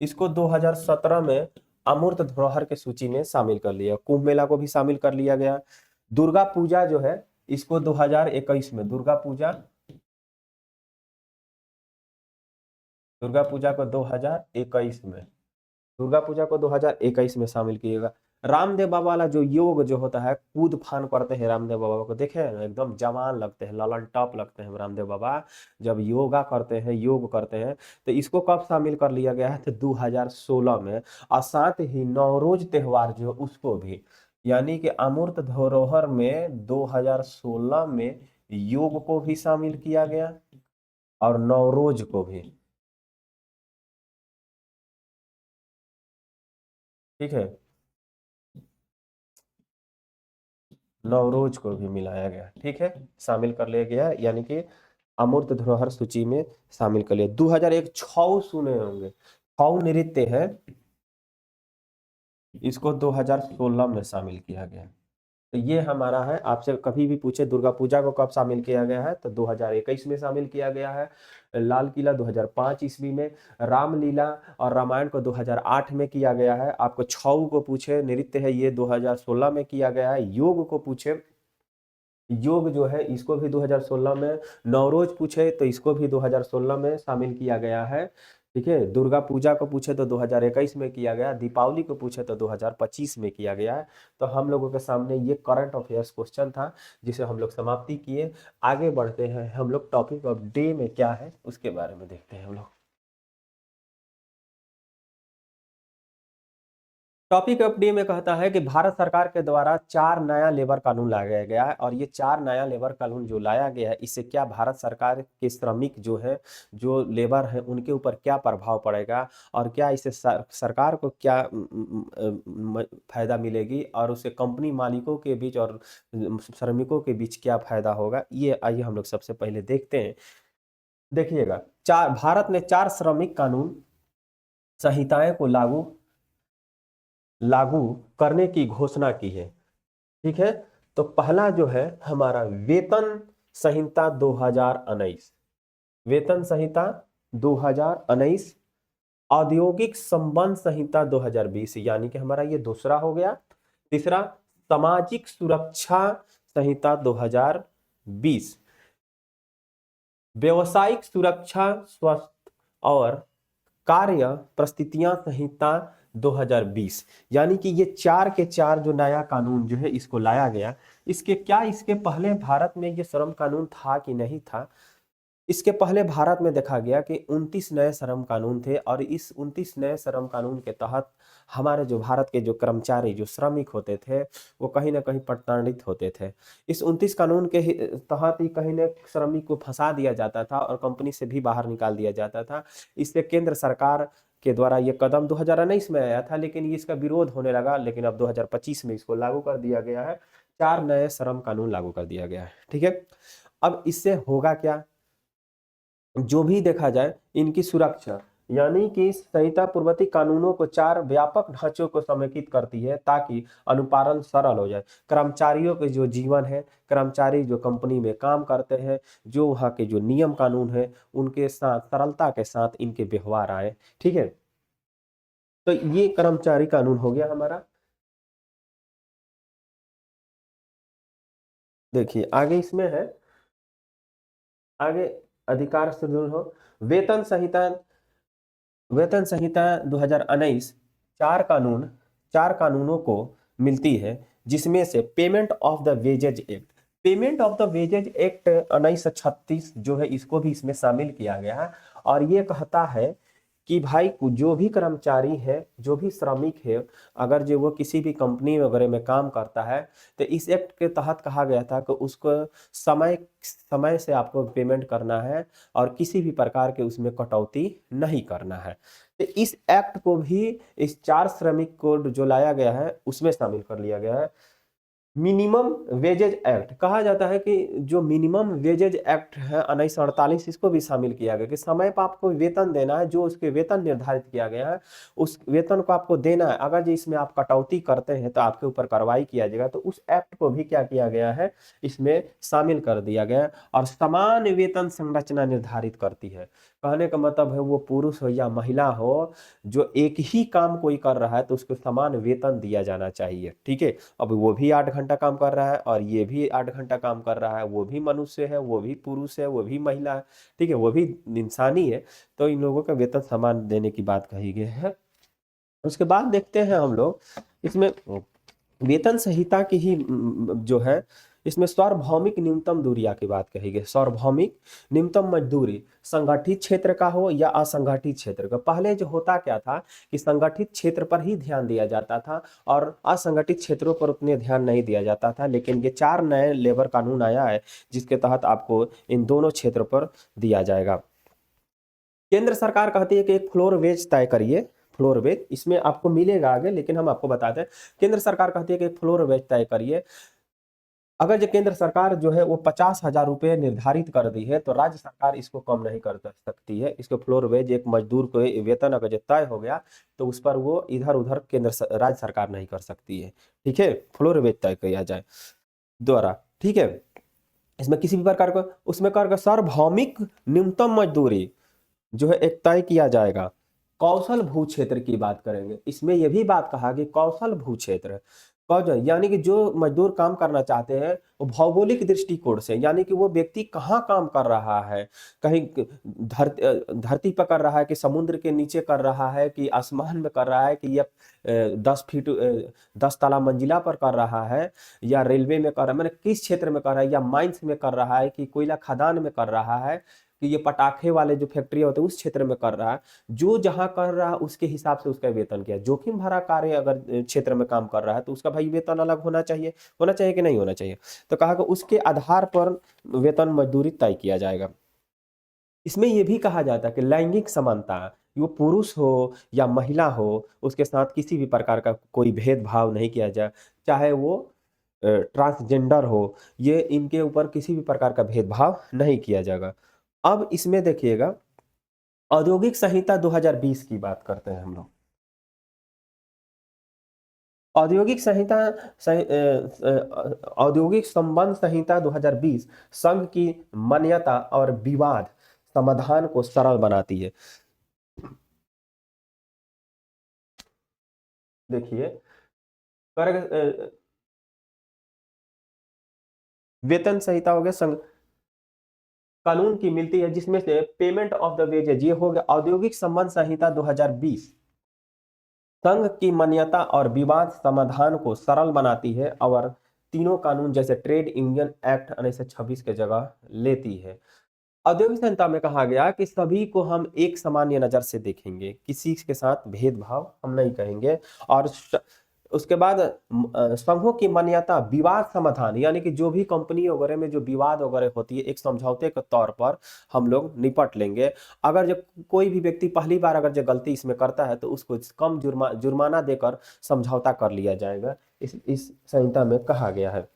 A: इसको 2017 में अमूर्त धरोहर के सूची में शामिल कर लिया। कुंभ मेला को भी शामिल कर लिया गया। दुर्गा पूजा जो है इसको 2021 में, दुर्गा पूजा, दुर्गा पूजा को 2021 में, दुर्गा पूजा को 2021 में शामिल किएगा। रामदेव बाबा वाला जो योग जो होता है, कूद फान करते हैं रामदेव बाबा को, देखे हैं ना, एकदम जवान लगते हैं, ललन टॉप लगते हैं रामदेव बाबा जब योगा करते हैं, योग करते हैं। तो इसको कब शामिल कर लिया गया है? तो 2016 में। और साथ ही नवरोज त्योहार जो उसको भी, यानी कि अमूर्त धरोहर में 2016 में योग को भी शामिल किया गया और नवरोज को भी। ठीक है, नवरोज को भी मिलाया गया। ठीक है, शामिल कर लिया गया, यानी कि अमूर्त धरोहर सूची में शामिल कर लिया। 2001 छऊ सुने होंगे, छऊ नृत्य है, इसको 2016 में शामिल किया गया। तो ये हमारा है। आपसे कभी भी पूछे दुर्गा पूजा को कब शामिल किया गया है, तो 2021 में शामिल किया गया है। लाल किला 2005 ईस्वी में। रामलीला और रामायण को 2008 में किया गया है। आपको छऊ को पूछे नृत्य है, ये 2016 में किया गया है। योग को पूछे, योग जो है इसको भी 2016 में। नवरोज पूछे तो इसको भी 2016 में शामिल किया गया है। ठीक है। दुर्गा पूजा को पूछे तो 2021 में किया गया। दीपावली को पूछे तो 2025 में किया गया है। तो हम लोगों के सामने ये करंट अफेयर्स क्वेश्चन था, जिसे हम लोग समाप्ति किए। आगे बढ़ते हैं हम लोग, टॉपिक ऑफ डे में क्या है उसके बारे में देखते हैं हम लोग। टॉपिक ऑफ डे में कहता है कि भारत सरकार के द्वारा 4 नया लेबर कानून लाया गया है, और ये 4 नया लेबर कानून जो लाया गया है, इससे क्या भारत सरकार के श्रमिक जो है, जो लेबर है, उनके ऊपर क्या प्रभाव पड़ेगा, और क्या इससे सरकार को क्या फायदा मिलेगी, और उससे कंपनी मालिकों के बीच और श्रमिकों के बीच क्या फायदा होगा, ये आइए हम लोग सबसे पहले देखते हैं। देखिएगा, भारत ने 4 श्रमिक कानून संहिताएं को लागू लागू करने की घोषणा की है। ठीक है। तो पहला जो है हमारा वेतन संहिता 2019, वेतन संहिता 2019। औद्योगिक संबंध संहिता 2020, यानी कि हमारा ये दूसरा हो गया। तीसरा, सामाजिक सुरक्षा संहिता 2020। व्यवसायिक सुरक्षा, स्वास्थ्य और कार्य परिस्थितियां संहिता 2020। यानी कि ये 4 के 4 जो नया कानून जो है इसको लाया गया। इसके पहले भारत में ये श्रम कानून था कि नहीं था? इसके पहले भारत में देखा गया कि 29 नए श्रम कानून थे, और इस 29 नए श्रम कानून के तहत हमारे जो भारत के जो कर्मचारी, जो श्रमिक होते थे, वो कहीं ना कहीं प्रताड़ित होते थे। इस 29 कानून के तहत ही कहीं ना श्रमिक को फंसा दिया जाता था और कंपनी से भी बाहर निकाल दिया जाता था। इससे केंद्र सरकार के द्वारा ये कदम 2019 में आया था, लेकिन ये इसका विरोध होने लगा। लेकिन अब 2025 में इसको लागू कर दिया गया है। 4 नए श्रम कानून लागू कर दिया गया है। ठीक है। अब इससे होगा क्या? जो भी देखा जाए, इनकी सुरक्षा, यानी कि संहिता पूर्ववर्ती कानूनों को 4 व्यापक ढांचों को समेकित करती है, ताकि अनुपालन सरल हो जाए। कर्मचारियों के जो जीवन है, कर्मचारी जो कंपनी में काम करते हैं, जो वहाँ के जो नियम कानून है, उनके साथ सरलता के साथ इनके व्यवहार आए। ठीक है। तो ये कर्मचारी कानून हो गया हमारा। देखिए आगे इसमें है, आगे अधिकार से दूर हो। वेतन संहिता, वेतन संहिता 2019 4 कानूनों को मिलती है, जिसमें से payment of the wages act, payment of the wages act 1936 जो है, इसको भी इसमें शामिल किया गया है। और ये कहता है कि भाई जो भी कर्मचारी है, जो भी श्रमिक है, अगर जो वो किसी भी कंपनी वगैरह में काम करता है, तो इस एक्ट के तहत कहा गया था कि उसको समय समय से आपको पेमेंट करना है, और किसी भी प्रकार के उसमें कटौती नहीं करना है। तो इस एक्ट को भी, इस 4 श्रमिक कोड जो लाया गया है उसमें शामिल कर लिया गया है। मिनिमम वेजेज एक्ट कहा जाता है कि जो मिनिमम वेजेज एक्ट है 1948, इसको भी शामिल किया गया कि समय पर आपको वेतन देना है, जो उसके वेतन निर्धारित किया गया है उस वेतन को आपको देना है। अगर जो इसमें आप कटौती करते हैं तो आपके ऊपर कार्रवाई किया जाएगा। तो उस एक्ट को भी क्या किया गया है, इसमें शामिल कर दिया गया है। और समान वेतन संरचना निर्धारित करती है। कहने का मतलब है, वो पुरुष हो या महिला हो, जो एक ही काम कोई कर रहा है तो उसको समान वेतन दिया जाना चाहिए। ठीक है। अब वो भी 8 घंटा काम कर रहा है, और ये भी 8 घंटा काम कर रहा है, वो भी मनुष्य है, वो भी पुरुष है, वो भी महिला है। ठीक है। वो भी इंसान ही है। तो इन लोगों का वेतन समान देने की बात कही गई है। उसके बाद देखते हैं हम लोग इसमें वेतन संहिता की ही जो है, इसमें सार्वभौमिक न्यूनतम दूरिया की बात कही गई। सार्वभौमिक न्यूनतम मजदूरी संगठित क्षेत्र का हो या असंगठित क्षेत्र का। पहले जो होता क्या था कि संगठित क्षेत्र पर ही ध्यान दिया जाता था, और असंगठित क्षेत्रों पर उतने ध्यान नहीं दिया जाता था। लेकिन ये 4 नए लेबर कानून आया है, जिसके तहत आपको इन दोनों क्षेत्र पर दिया जाएगा। केंद्र सरकार कहती है कि एक फ्लोर वेज तय करिए। फ्लोर वेज इसमें आपको मिलेगा आगे, लेकिन हम आपको बताते हैं। केंद्र सरकार कहती है कि एक फ्लोर वेज तय करिए। अगर जो केंद्र सरकार जो है वो 50,000 रुपये निर्धारित कर दी है तो राज्य सरकार इसको कम नहीं कर सकती है। इसको फ्लोर वेज एक मजदूर को वेतन अगर जो तय हो गया तो उस पर वो इधर उधर राज्य सरकार नहीं कर सकती है। ठीक है, फ्लोर वेज तय किया जाए द्वारा। ठीक है, इसमें किसी भी प्रकार का उसमें कर सार्वभौमिक न्यूनतम मजदूरी जो है एक तय किया जाएगा। कौशल भू क्षेत्र की बात करेंगे, इसमें यह भी बात कहा कि कौशल भू क्षेत्र यानी कि जो मजदूर काम करना चाहते हैं वो भौगोलिक दृष्टिकोण से, यानी कि वो व्यक्ति कहाँ काम कर रहा है, कहीं धरती पर कर रहा है कि समुद्र के नीचे कर रहा है कि आसमान में कर रहा है कि या 10 फीट 10 तला मंजिला पर कर रहा है या रेलवे में कर रहा है, मैंने किस क्षेत्र में कर रहा है, या माइंस में कर रहा है कि कोयला खदान में कर रहा है कि ये पटाखे वाले जो फैक्ट्री होते हैं उस क्षेत्र में कर रहा है। जो जहां कर रहा है उसके हिसाब से उसका वेतन क्या है। जोखिम भरा कार्य अगर क्षेत्र में काम कर रहा है तो उसका भाई वेतन अलग होना चाहिए कि नहीं होना चाहिए। तो कहा कि उसके आधार पर वेतन मजदूरी तय किया जाएगा। इसमें यह भी कहा जाता है कि लैंगिक समानता, वो पुरुष हो या महिला हो, उसके साथ किसी भी प्रकार का कोई भेदभाव नहीं किया जाए, चाहे वो ट्रांसजेंडर हो, ये इनके ऊपर किसी भी प्रकार का भेदभाव नहीं किया जाएगा। अब इसमें देखिएगा औद्योगिक संहिता 2020 की बात करते हैं हम लोग। औद्योगिक संहिता औद्योगिक संबंध संहिता 2020 संघ की मान्यता और विवाद समाधान को सरल बनाती है। देखिए वेतन संहिता हो गया, संघ कानून की मिलती है जिसमें से पेमेंट ऑफ द वेजेज, ये हो गया औद्योगिक संबंध संहिता 2020 संघ की मान्यता और विवाद समाधान को सरल बनाती है और तीनों कानून जैसे ट्रेड यूनियन एक्ट 1926 के जगह लेती है। औद्योगिक संहिता में कहा गया कि सभी को हम एक सामान्य नजर से देखेंगे, किसी के साथ भेदभाव हम नहीं कहेंगे। और उसके बाद संघों की मान्यता विवाद समाधान, यानी कि जो भी कंपनी वगैरह में जो विवाद वगैरह होती है एक समझौते के तौर पर हम लोग निपट लेंगे। अगर जब कोई भी व्यक्ति पहली बार अगर जो गलती इसमें करता है तो उसको कम जुर्माना देकर समझौता कर लिया जाएगा, इस संहिता में कहा गया है।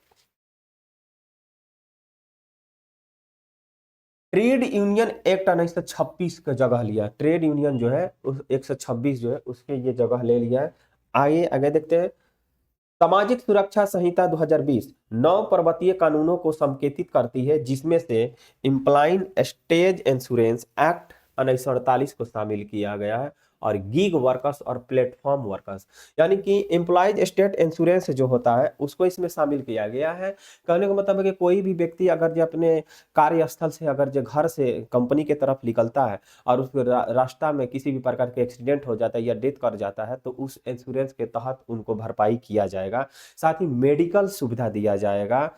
A: ट्रेड यूनियन एक्ट 1926 का जगह लिया, ट्रेड यूनियन जो है उस 126 जो है उसके ये जगह ले लिया है। आगे आगे देखते हैं। सामाजिक सुरक्षा संहिता 2020 9 पर्वतीय कानूनों को संकेतित करती है जिसमें से एम्प्लॉय स्टेज इंश्योरेंस एक्ट 1948 को शामिल किया गया है, और गिग वर्कर्स और प्लेटफॉर्म वर्कर्स, यानी कि एम्प्लॉयज स्टेट इंश्योरेंस जो होता है उसको इसमें शामिल किया गया है। कहने का मतलब है कि कोई भी व्यक्ति अगर जो अपने कार्यस्थल से अगर जो घर से कंपनी के तरफ निकलता है और उस रास्ता में किसी भी प्रकार के एक्सीडेंट हो जाता है या डेथ कर जाता है तो उस इंश्योरेंस के तहत उनको भरपाई किया जाएगा। साथ ही मेडिकल सुविधा दिया जाएगा,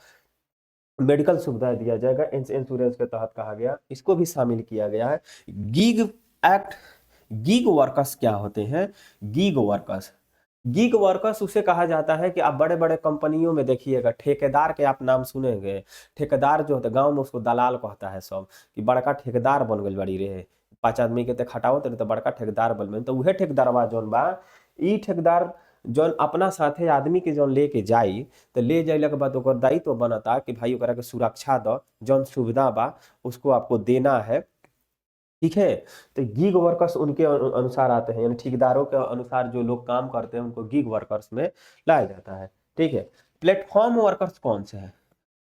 A: मेडिकल सुविधा दिया जाएगा इंश्योरेंस के तहत कहा गया, इसको भी शामिल किया गया है। गीग एक्ट, गीग वर्कर्स क्या होते हैं? गीग वर्कर्स उसे कहा जाता है कि आप बड़े बड़े कंपनियों में देखिएगा ठेकेदार के आप नाम सुनेंगे। ठेकेदार जो होता है गांव में उसको दलाल कहता है सब, कि बड़का ठेकेदार बन गई बड़ी रहे, 5 आदमी के खटाओ तो बड़का ठेकेदार बन गए। तो वह ठेकेदारवा जौन बा, ई ठेकेदार जौन अपना साथे आदमी के जौन लेके जाई तो ले जाइला के बाद ओकर दायित्व बनता कि भाई ओकरा के सुरक्षा दो, जौन सुविधा बा उसको आपको देना है। ठीक है, तो गिग वर्कर्स उनके अनुसार आते हैं, यानी ठेकेदारों के अनुसार जो लोग काम करते हैं उनको गिग वर्कर्स में लाया जाता है। ठीक है, प्लेटफॉर्म वर्कर्स कौन से हैं?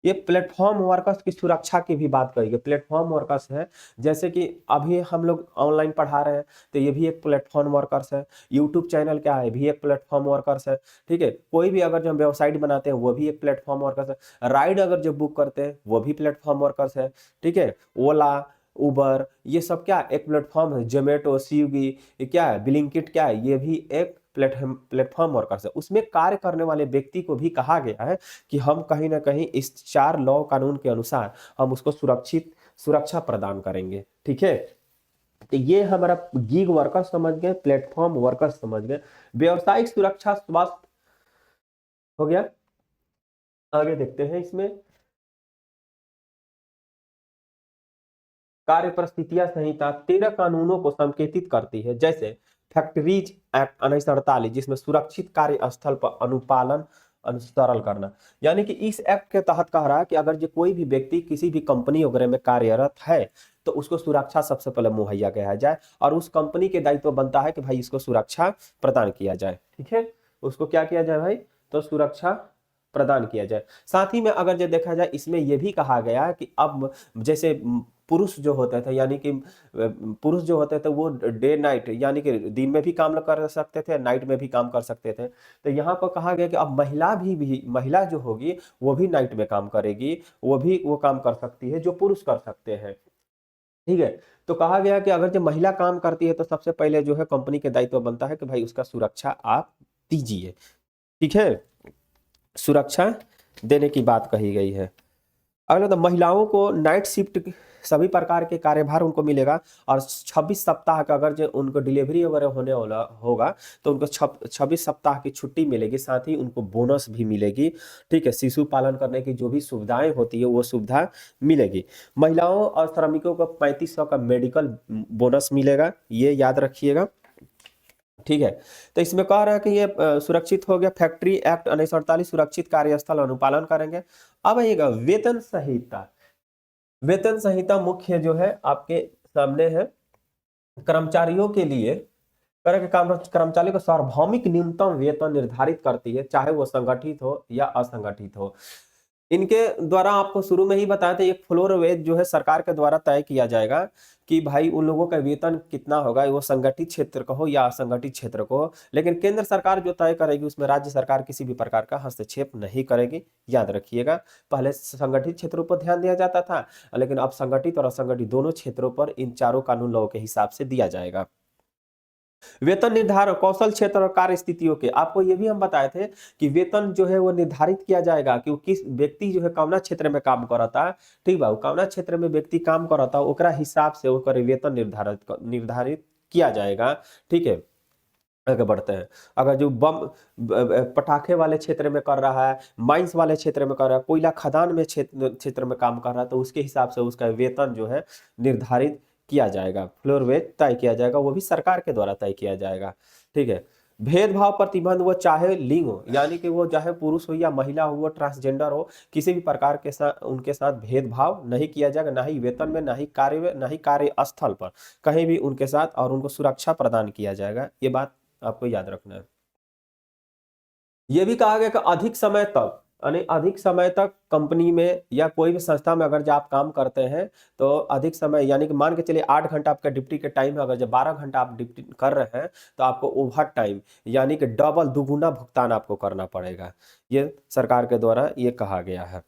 A: ये प्लेटफॉर्म वर्कर्स की सुरक्षा की भी बात करेंगे। प्लेटफॉर्म वर्कर्स है जैसे कि अभी हम लोग ऑनलाइन पढ़ा रहे हैं तो ये भी एक प्लेटफॉर्म वर्कर्स है। यूट्यूब चैनल क्या है, भी एक प्लेटफॉर्म वर्कर्स है। ठीक है, कोई भी अगर जो वेबसाइट बनाते हैं वो भी एक प्लेटफॉर्म वर्कर्स है। राइड अगर जो बुक करते हैं वो भी प्लेटफॉर्म वर्कर्स है। ठीक है, ओला, उबर, ये सब क्या एक प्लेटफॉर्म है। जोमेटो, स्विगी, ये क्या है, ब्लिंकिट क्या है, ये भी एक प्लेटफॉर्म वर्कर्स है। उसमें कार्य करने वाले व्यक्ति को भी कहा गया है कि हम कहीं ना कहीं इस 4 लॉ कानून के अनुसार हम उसको सुरक्षा प्रदान करेंगे। ठीक है, तो ये हमारा गिग वर्कर समझ गए, प्लेटफॉर्म वर्कर समझ गए। व्यवसायिक सुरक्षा स्वास्थ्य हो गया। आगे देखते हैं। इसमें कार्य परिस्थितियां संहिता 13 कानूनों को संकेतित करती है, जैसे फैक्ट्रीज एक्ट 1948 जिसमें सुरक्षित कार्य स्थल पर अनुपालन सरल करना। यानी कि इस एक्ट के तहत कह रहा है कि अगर जो कोई भी व्यक्ति किसी भी कंपनी वगैरह में कार्यरत है तो उसको सुरक्षा सबसे पहले मुहैया कराया जाए और उस कंपनी के दायित्व बनता है कि भाई इसको सुरक्षा प्रदान किया जाए। ठीक है, उसको क्या किया जाए भाई, तो सुरक्षा प्रदान किया जाए। साथ ही में अगर जो देखा जाए इसमें यह भी कहा गया कि अब जैसे पुरुष जो होते थे, यानी कि पुरुष जो होते थे वो डे नाइट यानी कि दिन में भी काम कर सकते थे, नाइट में भी काम कर सकते थे। तो यहाँ पर कहा गया कि अब महिला जो होगी वो भी नाइट में काम करेगी, वो काम कर सकती है जो पुरुष कर सकते हैं। ठीक है, तो कहा गया कि अगर जब महिला काम करती है तो सबसे पहले जो है कंपनी के दायित्व बनता है कि भाई उसका सुरक्षा आप दीजिए। ठीक है, सुरक्षा देने की बात कही गई है। अगला तो महिलाओं को नाइट शिफ्ट सभी प्रकार के कार्यभार उनको मिलेगा और 26 सप्ताह का अगर जो उनको डिलीवरी वगैरह होने वाला होगा तो उनको 26 सप्ताह की छुट्टी मिलेगी, साथ ही उनको बोनस भी मिलेगी। ठीक है, शिशु पालन करने की जो भी सुविधाएं होती है वो सुविधा मिलेगी। महिलाओं और श्रमिकों को 3500 का मेडिकल बोनस मिलेगा, ये याद रखिएगा। ठीक है, तो इसमें कह रहा है कि ये सुरक्षित हो गया। फैक्ट्री एक्ट 1948 सुरक्षित कार्यस्थल अनुपालन करेंगे। अब आइएगा वेतन संहिता। वेतन संहिता मुख्य जो है आपके सामने है, कर्मचारियों के लिए कर्मचारियों को सार्वभौमिक न्यूनतम वेतन निर्धारित करती है, चाहे वो संगठित हो या असंगठित हो। इनके द्वारा आपको शुरू में ही बताया था एक फ्लोर वेज जो है सरकार के द्वारा तय किया जाएगा कि भाई उन लोगों का वेतन कितना होगा, वो संगठित क्षेत्र का हो या असंगठित क्षेत्र को हो। लेकिन केंद्र सरकार जो तय करेगी उसमें राज्य सरकार किसी भी प्रकार का हस्तक्षेप नहीं करेगी, याद रखिएगा। पहले संगठित क्षेत्रों पर ध्यान दिया जाता था, लेकिन अब संगठित और असंगठित दोनों क्षेत्रों पर इन चारों कानून लॉ के हिसाब से दिया जाएगा। वेतन निर्धारण कौशल क्षेत्र और कार्य स्थितियों के, आपको ये भी हम बताए थे कि वेतन जो है वो निर्धारित किया जाएगा कि किस व्यक्ति जो है कौना क्षेत्र में काम करता है। ठीक बा, कौना क्षेत्र में व्यक्ति काम करता है ओकरा हिसाब से ओकर वेतन निर्धारित किया जाएगा। ठीक है, आगे बढ़ते हैं। अगर जो पटाखे वाले क्षेत्र में कर रहा है, माइंस वाले क्षेत्र में कर रहा है, कोयला खदान में क्षेत्र में काम कर रहा है, तो उसके हिसाब से उसका वेतन जो है निर्धारित किया जाएगा, फ्लोर वेज तय किया जाएगा, वो भी सरकार के द्वारा तय किया जाएगा। ठीक है, भेदभाव प्रतिबंध, वो चाहे लिंग हो, यानी कि वो चाहे पुरुष हो या महिला हो, वो ट्रांसजेंडर हो, किसी भी प्रकार के साथ उनके साथ भेदभाव नहीं किया जाएगा, ना ही वेतन में, ना ही कार्य में, ना ही कार्यस्थल पर, कहीं भी उनके साथ, और उनको सुरक्षा प्रदान किया जाएगा। ये बात आपको याद रखना है। यह भी कहा गया कि अधिक समय तक, यानी अधिक समय तक कंपनी में या कोई भी संस्था में अगर जो आप काम करते हैं तो अधिक समय, यानी कि मान के चलिए 8 घंटा आपका ड्यूटी के टाइम है, अगर जब 12 घंटा आप ड्यूटी कर रहे हैं तो आपको ओवर टाइम यानी कि डबल दुगुना भुगतान आपको करना पड़ेगा। ये सरकार के द्वारा ये कहा गया है।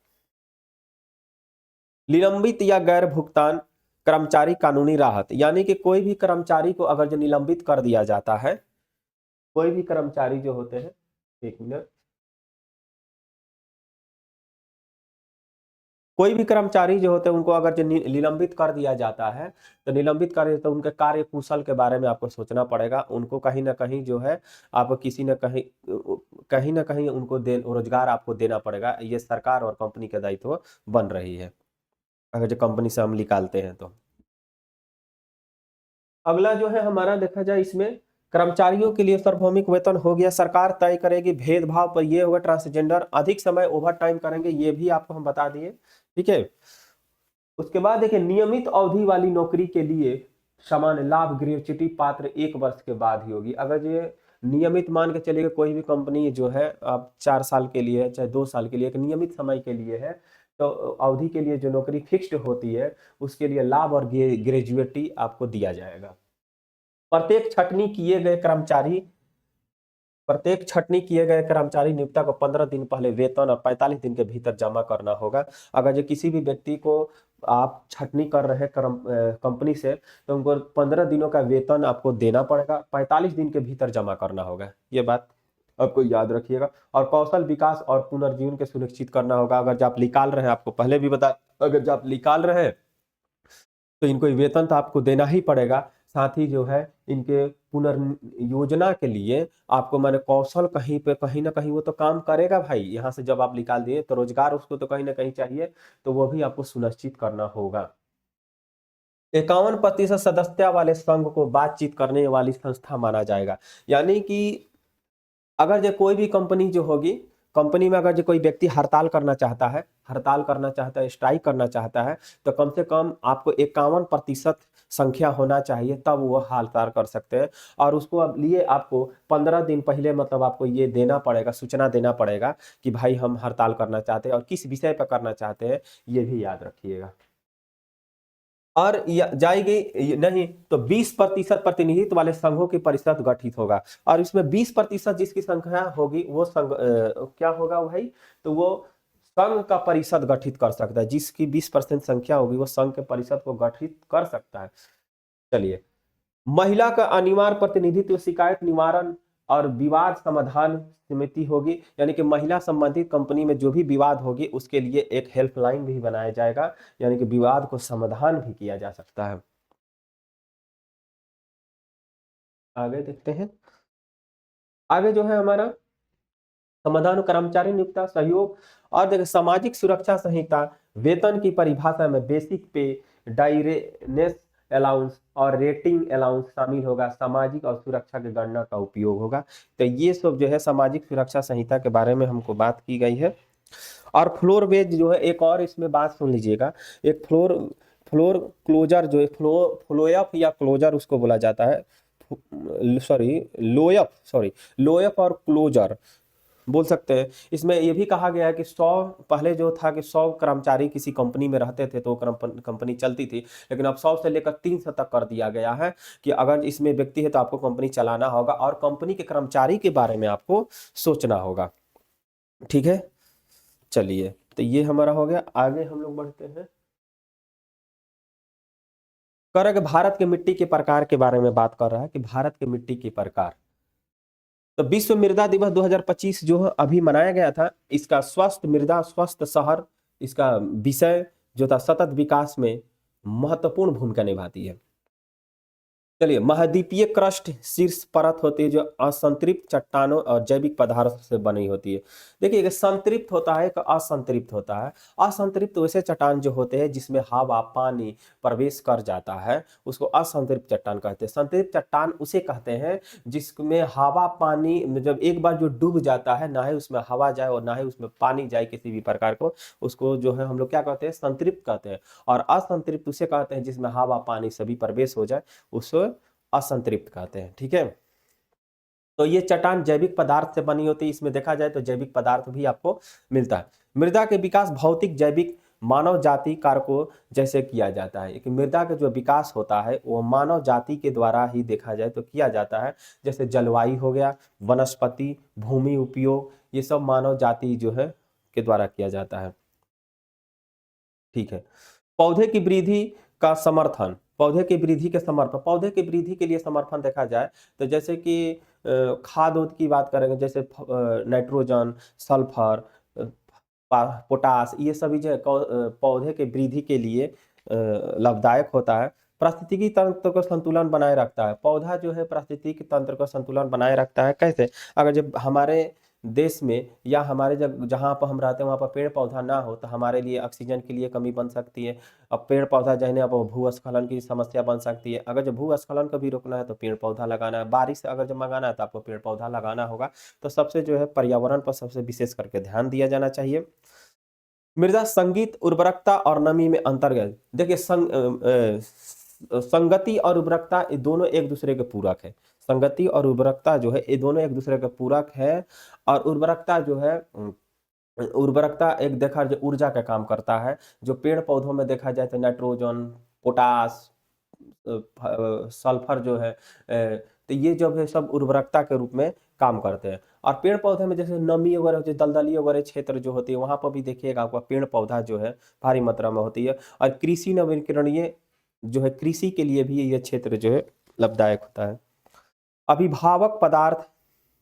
A: निलंबित या गैर भुगतान कर्मचारी कानूनी राहत, यानी कि कोई भी कर्मचारी को अगर जो निलंबित कर दिया जाता है, कोई भी कर्मचारी जो होते हैं, एक मिनट, कोई भी कर्मचारी जो होते हैं उनको अगर जो निलंबित कर दिया जाता है तो निलंबित कर तो उनके कार्य कुशल के बारे में आपको सोचना पड़ेगा। उनको कहीं ना कहीं जो है आप कहीं ना कहीं उनको रोजगार आपको देना पड़ेगा। ये सरकार और कंपनी का दायित्व बन रही है अगर जो कंपनी से हम निकालते हैं तो। अगला जो है हमारा देखा जाए इसमें कर्मचारियों के लिए सार्वभौमिक वेतन हो गया, सरकार तय करेगी। भेदभाव पर ये होगा ट्रांसजेंडर, अधिक समय ओवर टाइम करेंगे, ये भी आपको हम बता दिए। ठीक है, उसके बाद देखिए नियमित अवधि वाली नौकरी के लिए सामान्य लाभ ग्रेच्युटी पात्र 1 वर्ष के बाद ही होगी। अगर ये नियमित मान के चलिए कोई भी कंपनी जो है आप 4 साल के लिए चाहे 2 साल के लिए एक नियमित समय के लिए है, तो अवधि के लिए जो नौकरी फिक्स्ड होती है उसके लिए लाभ और ग्रेजुएटी आपको दिया जाएगा। प्रत्येक छटनी किए गए कर्मचारी नियोक्ता को 15 दिन पहले वेतन और 45 दिन के भीतर जमा करना होगा। अगर जो किसी भी व्यक्ति को आप छटनी कर रहे हैं कंपनी से तो उनको 15 दिनों का वेतन आपको देना पड़ेगा, 45 दिन के भीतर जमा करना होगा। ये बात आपको याद रखिएगा। और कौशल विकास और पुनर्जीवन के सुनिश्चित करना होगा। अगर जो आप निकाल रहे हैं, आपको पहले भी बता, अगर जो आप निकाल रहे हैं तो इनको वेतन तो आपको देना ही पड़ेगा। साथ ही जो है इनके पुनर्योजना के लिए आपको माने कौशल कहीं पे कहीं ना कहीं वो तो काम करेगा भाई। यहाँ से जब आप निकाल दिए तो रोजगार उसको तो कहीं ना कहीं चाहिए, तो वो भी आपको सुनिश्चित करना होगा। 51% सदस्यता वाले संघ को बातचीत करने वाली संस्था माना जाएगा। यानी कि अगर जो कोई भी कंपनी जो होगी कंपनी में अगर जो कोई व्यक्ति हड़ताल करना चाहता है, स्ट्राइक करना चाहता है, तो कम से कम आपको 51% संख्या होना चाहिए, तब वो हड़ताल कर सकते हैं। और उसको अब लिए आपको 15 दिन पहले मतलब आपको ये देना पड़ेगा, सूचना देना पड़ेगा कि भाई हम हड़ताल करना चाहते हैं और किस विषय पर करना चाहते हैं, ये भी याद रखिएगा। और जाएगी नहीं तो 20% प्रतिनिधित्व वाले संघों की परिषद गठित होगा, और इसमें 20% जिसकी संख्या होगी वो संघ क्या होगा भाई, तो वो संघ का परिषद गठित कर सकता है। जिसकी 20% संख्या होगी वो संघ के परिषद को गठित कर सकता है। चलिए, महिला का अनिवार्य प्रतिनिधित्व शिकायत निवारण और विवाद समाधान समिति होगी, यानी कि महिला संबंधित कंपनी में जो भी विवाद होगी उसके लिए एक हेल्पलाइन भी बनाया जाएगा, यानी कि विवाद को समाधान भी किया जा सकता है। आगे देखते हैं। आगे जो है हमारा समाधान, कर्मचारी नियोक्ता सहयोग और देखिए सामाजिक सुरक्षा संहिता वेतन की परिभाषा में बेसिक पे, डायरेनेस अलाउंस और रेटिंग अलाउंस शामिल होगा। सामाजिक और सुरक्षा की गणना का उपयोग होगा। तो ये सब जो है सामाजिक सुरक्षा संहिता के बारे में हमको बात की गई है। और फ्लोर वेज जो है, एक और इसमें बात सुन लीजिएगा, एक फ्लोर फ्लोर क्लोजर जो है, फ्लोएफ या क्लोजर उसको बोला जाता है, लोएफ और क्लोजर बोल सकते हैं। इसमें यह भी कहा गया है कि 100 पहले जो था कि 100 कर्मचारी किसी कंपनी में रहते थे तो कंपनी चलती थी, लेकिन अब 100 से लेकर 300 तक कर दिया गया है कि अगर इसमें व्यक्ति है तो आपको कंपनी चलाना होगा और कंपनी के कर्मचारी के बारे में आपको सोचना होगा। ठीक है, चलिए, तो ये हमारा हो गया। आगे हम लोग बढ़ते हैं। कर रहा है कि भारत के मिट्टी के प्रकार के बारे में बात कर रहा है कि भारत के मिट्टी के प्रकार। तो विश्व मृदा दिवस 2025 जो अभी मनाया गया था, इसका स्वस्थ मृदा स्वस्थ शहर, इसका विषय जो था सतत विकास में महत्वपूर्ण भूमिका निभाती है। चलिए, महाद्वीपीय क्रस्ट शीर्ष परत होती है जो असंतृप्त चट्टानों और जैविक पदार्थ से बनी होती है। देखिए, एक संतृप्त होता है, एक असंतृप्त होता है। असंतृप्त वैसे चट्टान जो होते हैं जिसमें हवा पानी प्रवेश कर जाता है, उसको असंतृप्त चट्टान कहते हैं। संतृप्त चट्टान उसे कहते हैं जिसमें हवा पानी, जब एक बार जो डूब जाता है, ना ही उसमें हवा जाए और ना ही उसमें पानी जाए किसी भी प्रकार को, उसको जो है हम लोग क्या कहते हैं, संतृप्त कहते हैं। और असंतृप्त उसे कहते हैं जिसमें हवा पानी सभी प्रवेश हो जाए, उसको असंतृप्त कहते हैं। ठीक है, तो ये चट्टान जैविक पदार्थ से बनी होती है। इसमें देखा जाए तो जैविक पदार्थ भी आपको मिलता है। मृदा के विकास भौतिक जैविक मानव जाति कारकों जैसे किया जाता है। मृदा का जो विकास होता है वो मानव जाति के द्वारा ही देखा जाए तो किया जाता है। जैसे जलवायु हो गया, वनस्पति, भूमि उपयोग, ये सब मानव जाति जो है के द्वारा किया जाता है। ठीक है, पौधे की वृद्धि का समर्थन, पौधे की वृद्धि के समर्थन, पौधे की वृद्धि के लिए समर्थन देखा जाए तो जैसे कि खाद उद की बात करेंगे, जैसे नाइट्रोजन, सल्फर, पोटास, ये सभी जो है पौधे के वृद्धि के लिए लाभदायक होता है। पारिस्थितिकी तंत्र को संतुलन बनाए रखता है। पौधा जो है पारिस्थितिकी तंत्र को संतुलन बनाए रखता है। कैसे? अगर जब हमारे देश में या हमारे जब जहाँ पर हम रहते हैं वहाँ पर पेड़ पौधा ना हो तो हमारे लिए ऑक्सीजन के लिए कमी बन सकती है। अब पेड़ पौधा जो है ना, अब भूस्खलन की समस्या बन सकती है। अगर जब भूस्खलन को भी रोकना है तो पेड़ पौधा लगाना है। बारिश अगर जब मंगाना है तो आपको पेड़ पौधा लगाना होगा। तो सबसे जो है पर्यावरण पर सबसे विशेष करके ध्यान दिया जाना चाहिए। मृदा संगीत, उर्वरकता और नमी में अंतर्गत देखिए, संगति और उर्वरकता ये दोनों एक दूसरे के पूरक है। संगति और उर्वरकता जो है ये दोनों एक दूसरे के पूरक है। और उर्वरकता जो है, उर्वरकता एक देखा जो ऊर्जा का काम करता है। जो पेड़ पौधों में देखा जाए तो नाइट्रोजन, पोटास, सल्फर जो है, तो ये जो है सब उर्वरकता के रूप में काम करते हैं। और पेड़ पौधे में जैसे नमी वगैरह होती है, दलदली वगैरह क्षेत्र जो होती है वहां पर भी देखिएगा आपका पेड़ पौधा जो है भारी मात्रा में होती है। और कृषि नवीकरणीय जो है, कृषि के लिए भी ये क्षेत्र जो है लाभदायक होता है। अभिभावक पदार्थ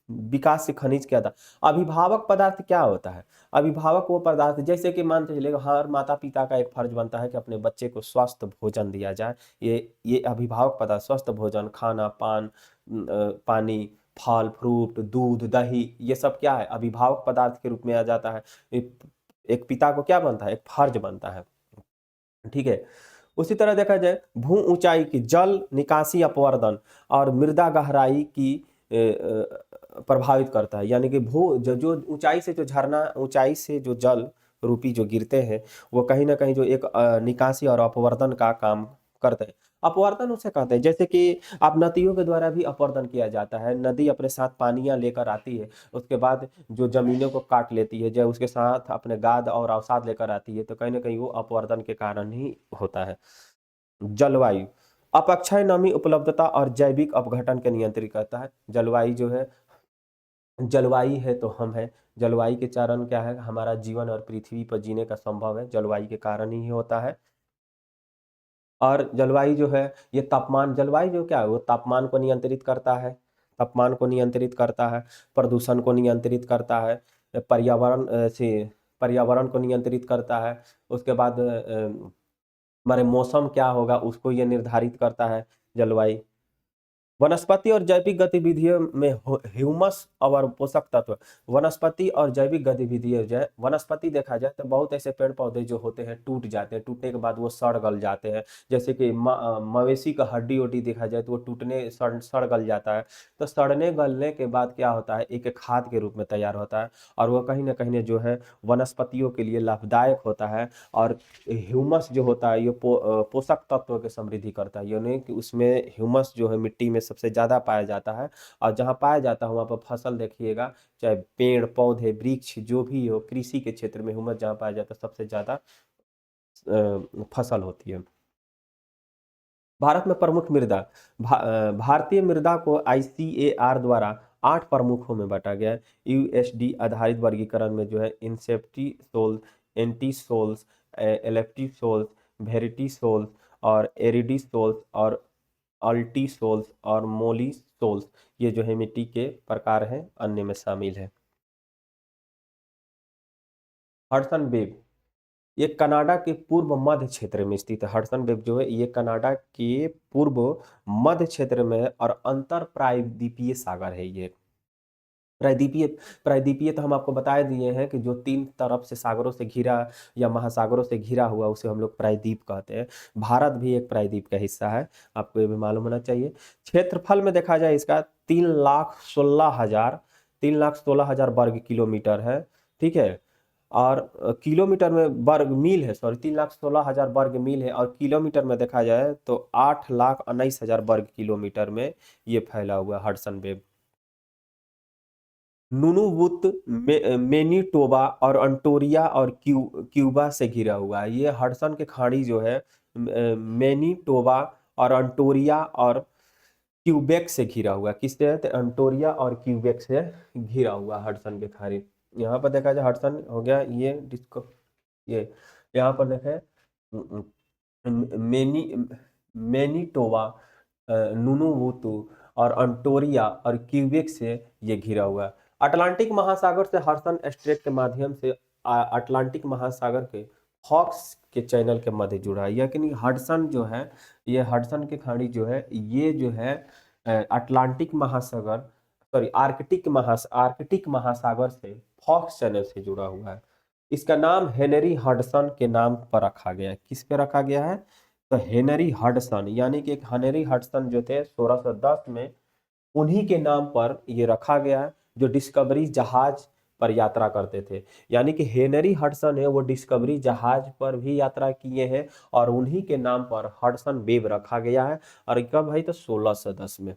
A: विकास से खनिज क्या था? अभिभावक पदार्थ क्या होता है? अभिभावक वो पदार्थ जैसे कि मानते चलिएगा हर माता पिता का एक फर्ज बनता है कि अपने बच्चे को स्वस्थ भोजन दिया जाए। ये अभिभावक पदार्थ, स्वस्थ भोजन, खाना पान, पानी, फल फ्रूट, दूध दही, ये सब क्या है? अभिभावक पदार्थ के रूप में आ जाता है। एक पिता को क्या बनता है? एक फर्ज बनता है। ठीक है, उसी तरह देखा जाए भू ऊंचाई की, जल निकासी अपवर्दन और मृदा गहराई की प्रभावित करता है। यानी कि भू जो ऊंचाई से जो झरना, ऊंचाई से जो जल रूपी जो गिरते हैं, वो कहीं ना कहीं जो एक निकासी और अपवर्तन का काम करते हैं। अपवर्तन उसे कहते हैं, जैसे कि आप नदियों के द्वारा भी अपवर्तन किया जाता है। नदी अपने साथ पानियां लेकर आती है, उसके बाद जो जमीनों को काट लेती है, जब उसके साथ अपने गाद और अवसाद लेकर आती है, तो कहीं ना कहीं वो अपवर्तन के कारण ही होता है। जलवायु अपक्षय नमी उपलब्धता और जैविक अपघटन के नियंत्रित करता है। जलवायु जो है, जलवायु है तो हम है। जलवायु के कारण क्या है, हमारा जीवन और पृथ्वी पर जीने का संभव है, जलवायु के कारण ही होता है। और जलवायु जो है, ये तापमान, जलवायु जो क्या है, वो तापमान को नियंत्रित करता है, तापमान को नियंत्रित करता है, प्रदूषण को नियंत्रित करता है, पर्यावरण से पर्यावरण को नियंत्रित करता है। उसके बाद हमारे मौसम क्या होगा उसको ये निर्धारित करता है जलवायु। वनस्पति और जैविक गतिविधियों में ह्यूमस और पोषक तत्व। वनस्पति और जैविक गतिविधियों जो है, वनस्पति देखा जाए तो बहुत ऐसे पेड़ पौधे जो होते हैं टूट जाते हैं, टूटने के बाद वो सड़ गल जाते हैं। जैसे कि मवेशी का हड्डी वड्डी देखा जाए तो वो टूटने सड़ गल जाता है। तो सड़ने गलने के बाद क्या होता है, एक खाद के रूप में तैयार होता है, और वो कहीं ना कहीं जो है वनस्पतियों के लिए लाभदायक होता है। और ह्यूमस जो होता है ये पोषक तत्व की समृद्धि करता है, यानी कि उसमें ह्यूमस जो है मिट्टी में सबसे ज़्यादा पाया जाता है। और जहाँ पाया जाता है वहाँ पर फसल देखिएगा, चाहे पेड़ पौधे वृक्ष जो भी हो, कृषि के क्षेत्र में ह्यूमस जहाँ पाया जाता है सबसे ज़्यादा फसल होती है। भारत में प्रमुख मृदा, भारतीय मृदा को ICAR द्वारा 8 प्रमुखों में बांटा गया है। USD आधारित वर्गीकरण में जो है इंसेप्टी सोल, एंटी सोल्स, एलेप्टी सोल्स, वेरिटी सोल्स और एरिडी सोल्स और अल्टी सोल्स और मोली सोल्स, ये जो है मिट्टी के प्रकार हैं, अन्य में शामिल है। हडसन वेब, ये कनाडा के पूर्व मध्य क्षेत्र में स्थित है। हडसन वेब जो है ये कनाडा के पूर्व मध्य क्षेत्र में है और अंतर प्रायद्वीपीय सागर है ये। प्रायद्वीपीय, प्रायद्वीपीय तो हम आपको बता दिए हैं कि जो 3 तरफ से सागरों से घिरा या महासागरों से घिरा हुआ उसे हम लोग प्रायद्वीप कहते हैं। भारत भी एक प्रायद्वीप का हिस्सा है, आपको ये भी मालूम होना चाहिए। क्षेत्रफल में देखा जाए इसका 3,16,000 वर्ग किलोमीटर है, ठीक है। और किलोमीटर में वर्ग मील है, सॉरी 3,16,000 वर्ग मील है, और किलोमीटर में देखा जाए तो 8,19,000 वर्ग किलोमीटर में ये फैला हुआ है हडसन वेब। नुनुवुत, मेनिटोबा और अंटोरिया और क्यूबा से घिरा हुआ है। ये हडसन के खाड़ी जो है मेनिटोबा और अंटोरिया और क्यूबेक से घिरा हुआ है। किससे है, तो अंटोरिया और क्यूबेक से घिरा हुआ हडसन के खाड़ी। यहाँ पर देखा जाए हडसन हो गया ये डिस्को, ये यहाँ पर देखें मेनी मैनिटोबा, नुनुवुतु और अंटोरिया और क्यूबेक से ये घिरा हुआ है। अटलांटिक महासागर से हडसन स्ट्रेट के माध्यम से अटलांटिक महासागर के हॉक्स के चैनल के मध्य जुड़ा है। यानी हडसन जो है, ये हडसन की खाड़ी जो है, ये जो है अटलांटिक महासागर, सॉरी आर्कटिक महासागर से फॉक्स चैनल से जुड़ा हुआ है। इसका नाम हेनरी हडसन के नाम पर रखा गया है। किस पे रखा गया है, तो हेनरी हडसन, यानी कि एक हेनरी हडसन जो थे 1610 में, उन्हीं के नाम पर ये रखा गया है, जो डिस्कवरी जहाज पर यात्रा करते थे। यानी कि हेनरी हडसन है वो डिस्कवरी जहाज पर भी यात्रा किए हैं, और उन्हीं के नाम पर हडसन वेब रखा गया है। और कब है, तो 1610 में।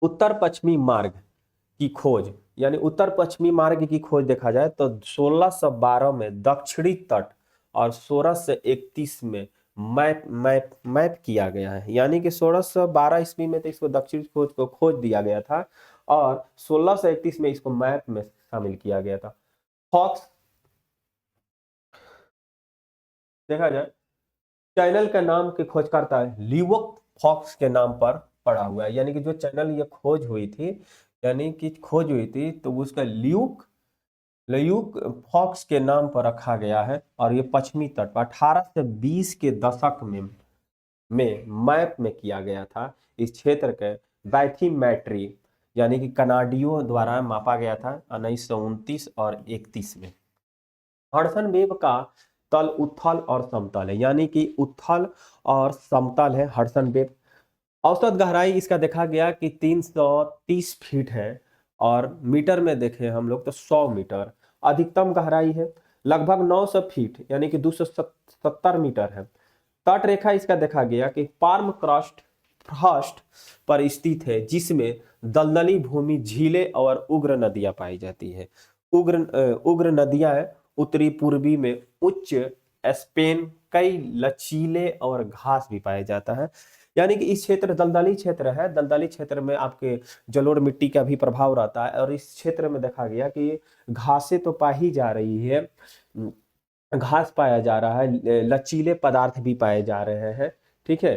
A: उत्तर पश्चिमी मार्ग की खोज, यानी उत्तर पश्चिमी मार्ग की खोज देखा जाए तो 1612 में दक्षिणी तट और 1631 में मैप किया गया है। यानी कि 1612 ईस्वी में तो इसको दक्षिणी खोज को खोज दिया गया था, और 1631 में इसको मैप में शामिल किया गया था। फॉक्स देखा जाए, चैनल का नाम की खोज करता है ल्यूक फॉक्स के नाम पर पड़ा हुआ है। यानी कि जो चैनल ये खोज हुई थी, यानी कि खोज हुई थी, तो उसका ल्यूक ल्यूक फॉक्स के नाम पर रखा गया है। और ये पश्चिमी तट पर 18 से 20 के दशक में मैप में किया गया था। इस क्षेत्र के बैथीमेट्री, यानी कि कनाडियों द्वारा मापा गया था 1929 और 31 में। हडसन वेब का तल उत्थल और समतल है, यानी कि उत्थल और समतल है हडसन वेब। औसत गहराई इसका देखा गया कि 330 फीट है, और मीटर में देखें हम लोग तो 100 मीटर। अधिकतम गहराई है लगभग 900 फीट यानी कि 270 मीटर है। तट रेखा इसका देखा गया कि पार्म क्रस्ट फ्रस्ट पर स्थित है, जिसमें दलदली भूमि, झीलें और उग्र नदियां पाई जाती है। उग्र नदियां उत्तरी पूर्वी में उच्च स्पेन, कई लचीले और घास भी पाया जाता है। यानी कि इस क्षेत्र दलदली क्षेत्र है, दलदली क्षेत्र में आपके जलोढ़ मिट्टी का भी प्रभाव रहता है, और इस क्षेत्र में देखा गया कि घासें तो पाई जा रही है, घास पाया जा रहा है, लचीले पदार्थ भी पाए जा रहे हैं। ठीक है।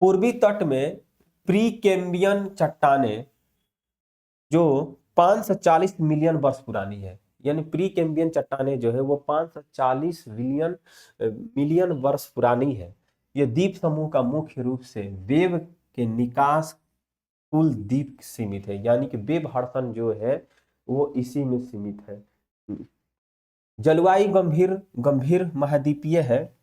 A: पूर्वी तट में प्री कैम्बियन चट्टानें जो 540 मिलियन वर्ष पुरानी है, यानी प्री कैम्बियन चट्टानें जो है वो 540 मिलियन वर्ष पुरानी है। ये द्वीप समूह का मुख्य रूप से वेब के निकास कुल द्वीप सीमित है, यानी कि वेब हड़सन जो है वो इसी में सीमित है। जलवायु गंभीर गंभीर महाद्वीपीय है।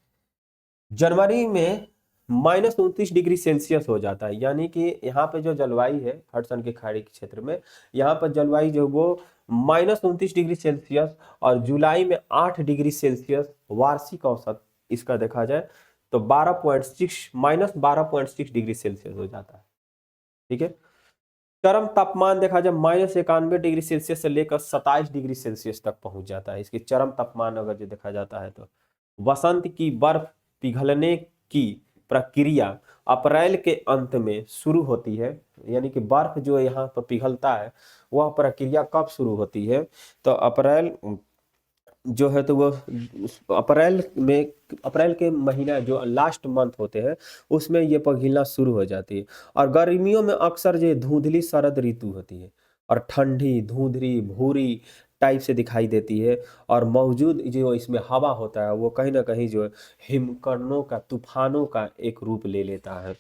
A: जनवरी में -29 डिग्री सेल्सियस हो जाता है, यानी कि यहाँ पे जो जलवायु है हडसन के खाड़ी के क्षेत्र में, यहाँ पर जलवायु जो वो -29 डिग्री सेल्सियस, और जुलाई में 8 डिग्री सेल्सियस वार्षिक औसत इसका देखा जाए तो 12.6 हो जाता है। ठीक है। चरम तापमान देखा जाए -91 डिग्री सेल्सियस से लेकर 27 डिग्री सेल्सियस तक पहुंच जाता है। इसकी चरम तापमान अगर जो देखा जाता है तो वसंत की बर्फ पिघलने की प्रक्रिया अप्रैल के अंत में शुरू होती है, यानी कि बर्फ जो यहाँ पर पिघलता है वह प्रक्रिया कब शुरू होती है तो अप्रैल जो है तो वो अप्रैल के महीना जो लास्ट मंथ होते हैं उसमें ये पिघलना शुरू हो जाती है। और गर्मियों में अक्सर जो धुंधली शरद ऋतु होती है, और ठंडी धुंधली भूरी टाइप से दिखाई देती है, और मौजूद जो इसमें हवा होता है वो कहीं ना कहीं जो है हिमकरणों का, तूफानों का एक रूप ले लेता है।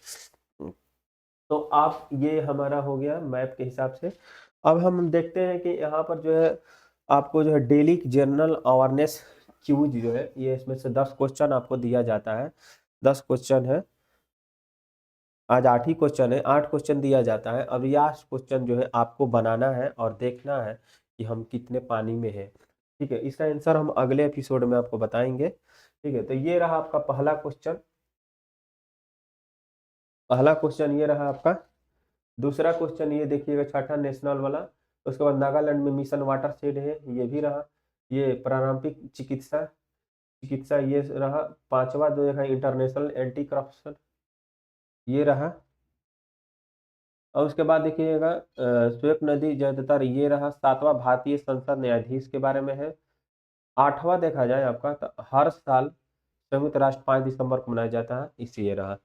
A: तो आप ये हमारा हो गया मैप के हिसाब से। अब हम देखते हैं कि यहाँ पर जो है आपको जो है डेली जनरल अवेयरनेस क्यूज जो है ये इसमें से 10 क्वेश्चन आपको दिया जाता है। 10 क्वेश्चन है, आज 8 ही क्वेश्चन है, 8 क्वेश्चन दिया जाता है। अब ये 8 क्वेश्चन जो है आपको बनाना है और देखना है कि हम कितने पानी में है। ठीक है। इसका आंसर हम अगले एपिसोड में आपको बताएंगे। ठीक है। तो ये रहा आपका पहला क्वेश्चन, पहला क्वेश्चन ये रहा आपका। दूसरा क्वेश्चन ये देखिएगा, छठा नेशनल वाला। उसके बाद नागालैंड में मिशन वाटर शेड है, ये भी रहा। ये प्रारंभिक चिकित्सा चिकित्सा ये रहा। पांचवा जो है इंटरनेशनल एंटी करप्शन, ये रहा। और उसके बाद देखिएगा श्वेत नदी ज्यादातर, ये रहा। सातवां भारतीय संसद न्यायाधीश के बारे में है। आठवां देखा जाए आपका तो हर साल संयुक्त राष्ट्र 5 दिसंबर को मनाया जाता है, इसी ये रहा।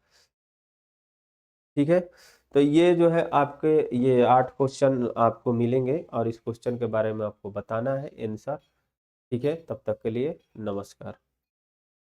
A: ठीक है। तो ये जो है आपके ये 8 क्वेश्चन आपको मिलेंगे, और इस क्वेश्चन के बारे में आपको बताना है आंसर। ठीक है। तब तक के लिए नमस्कार।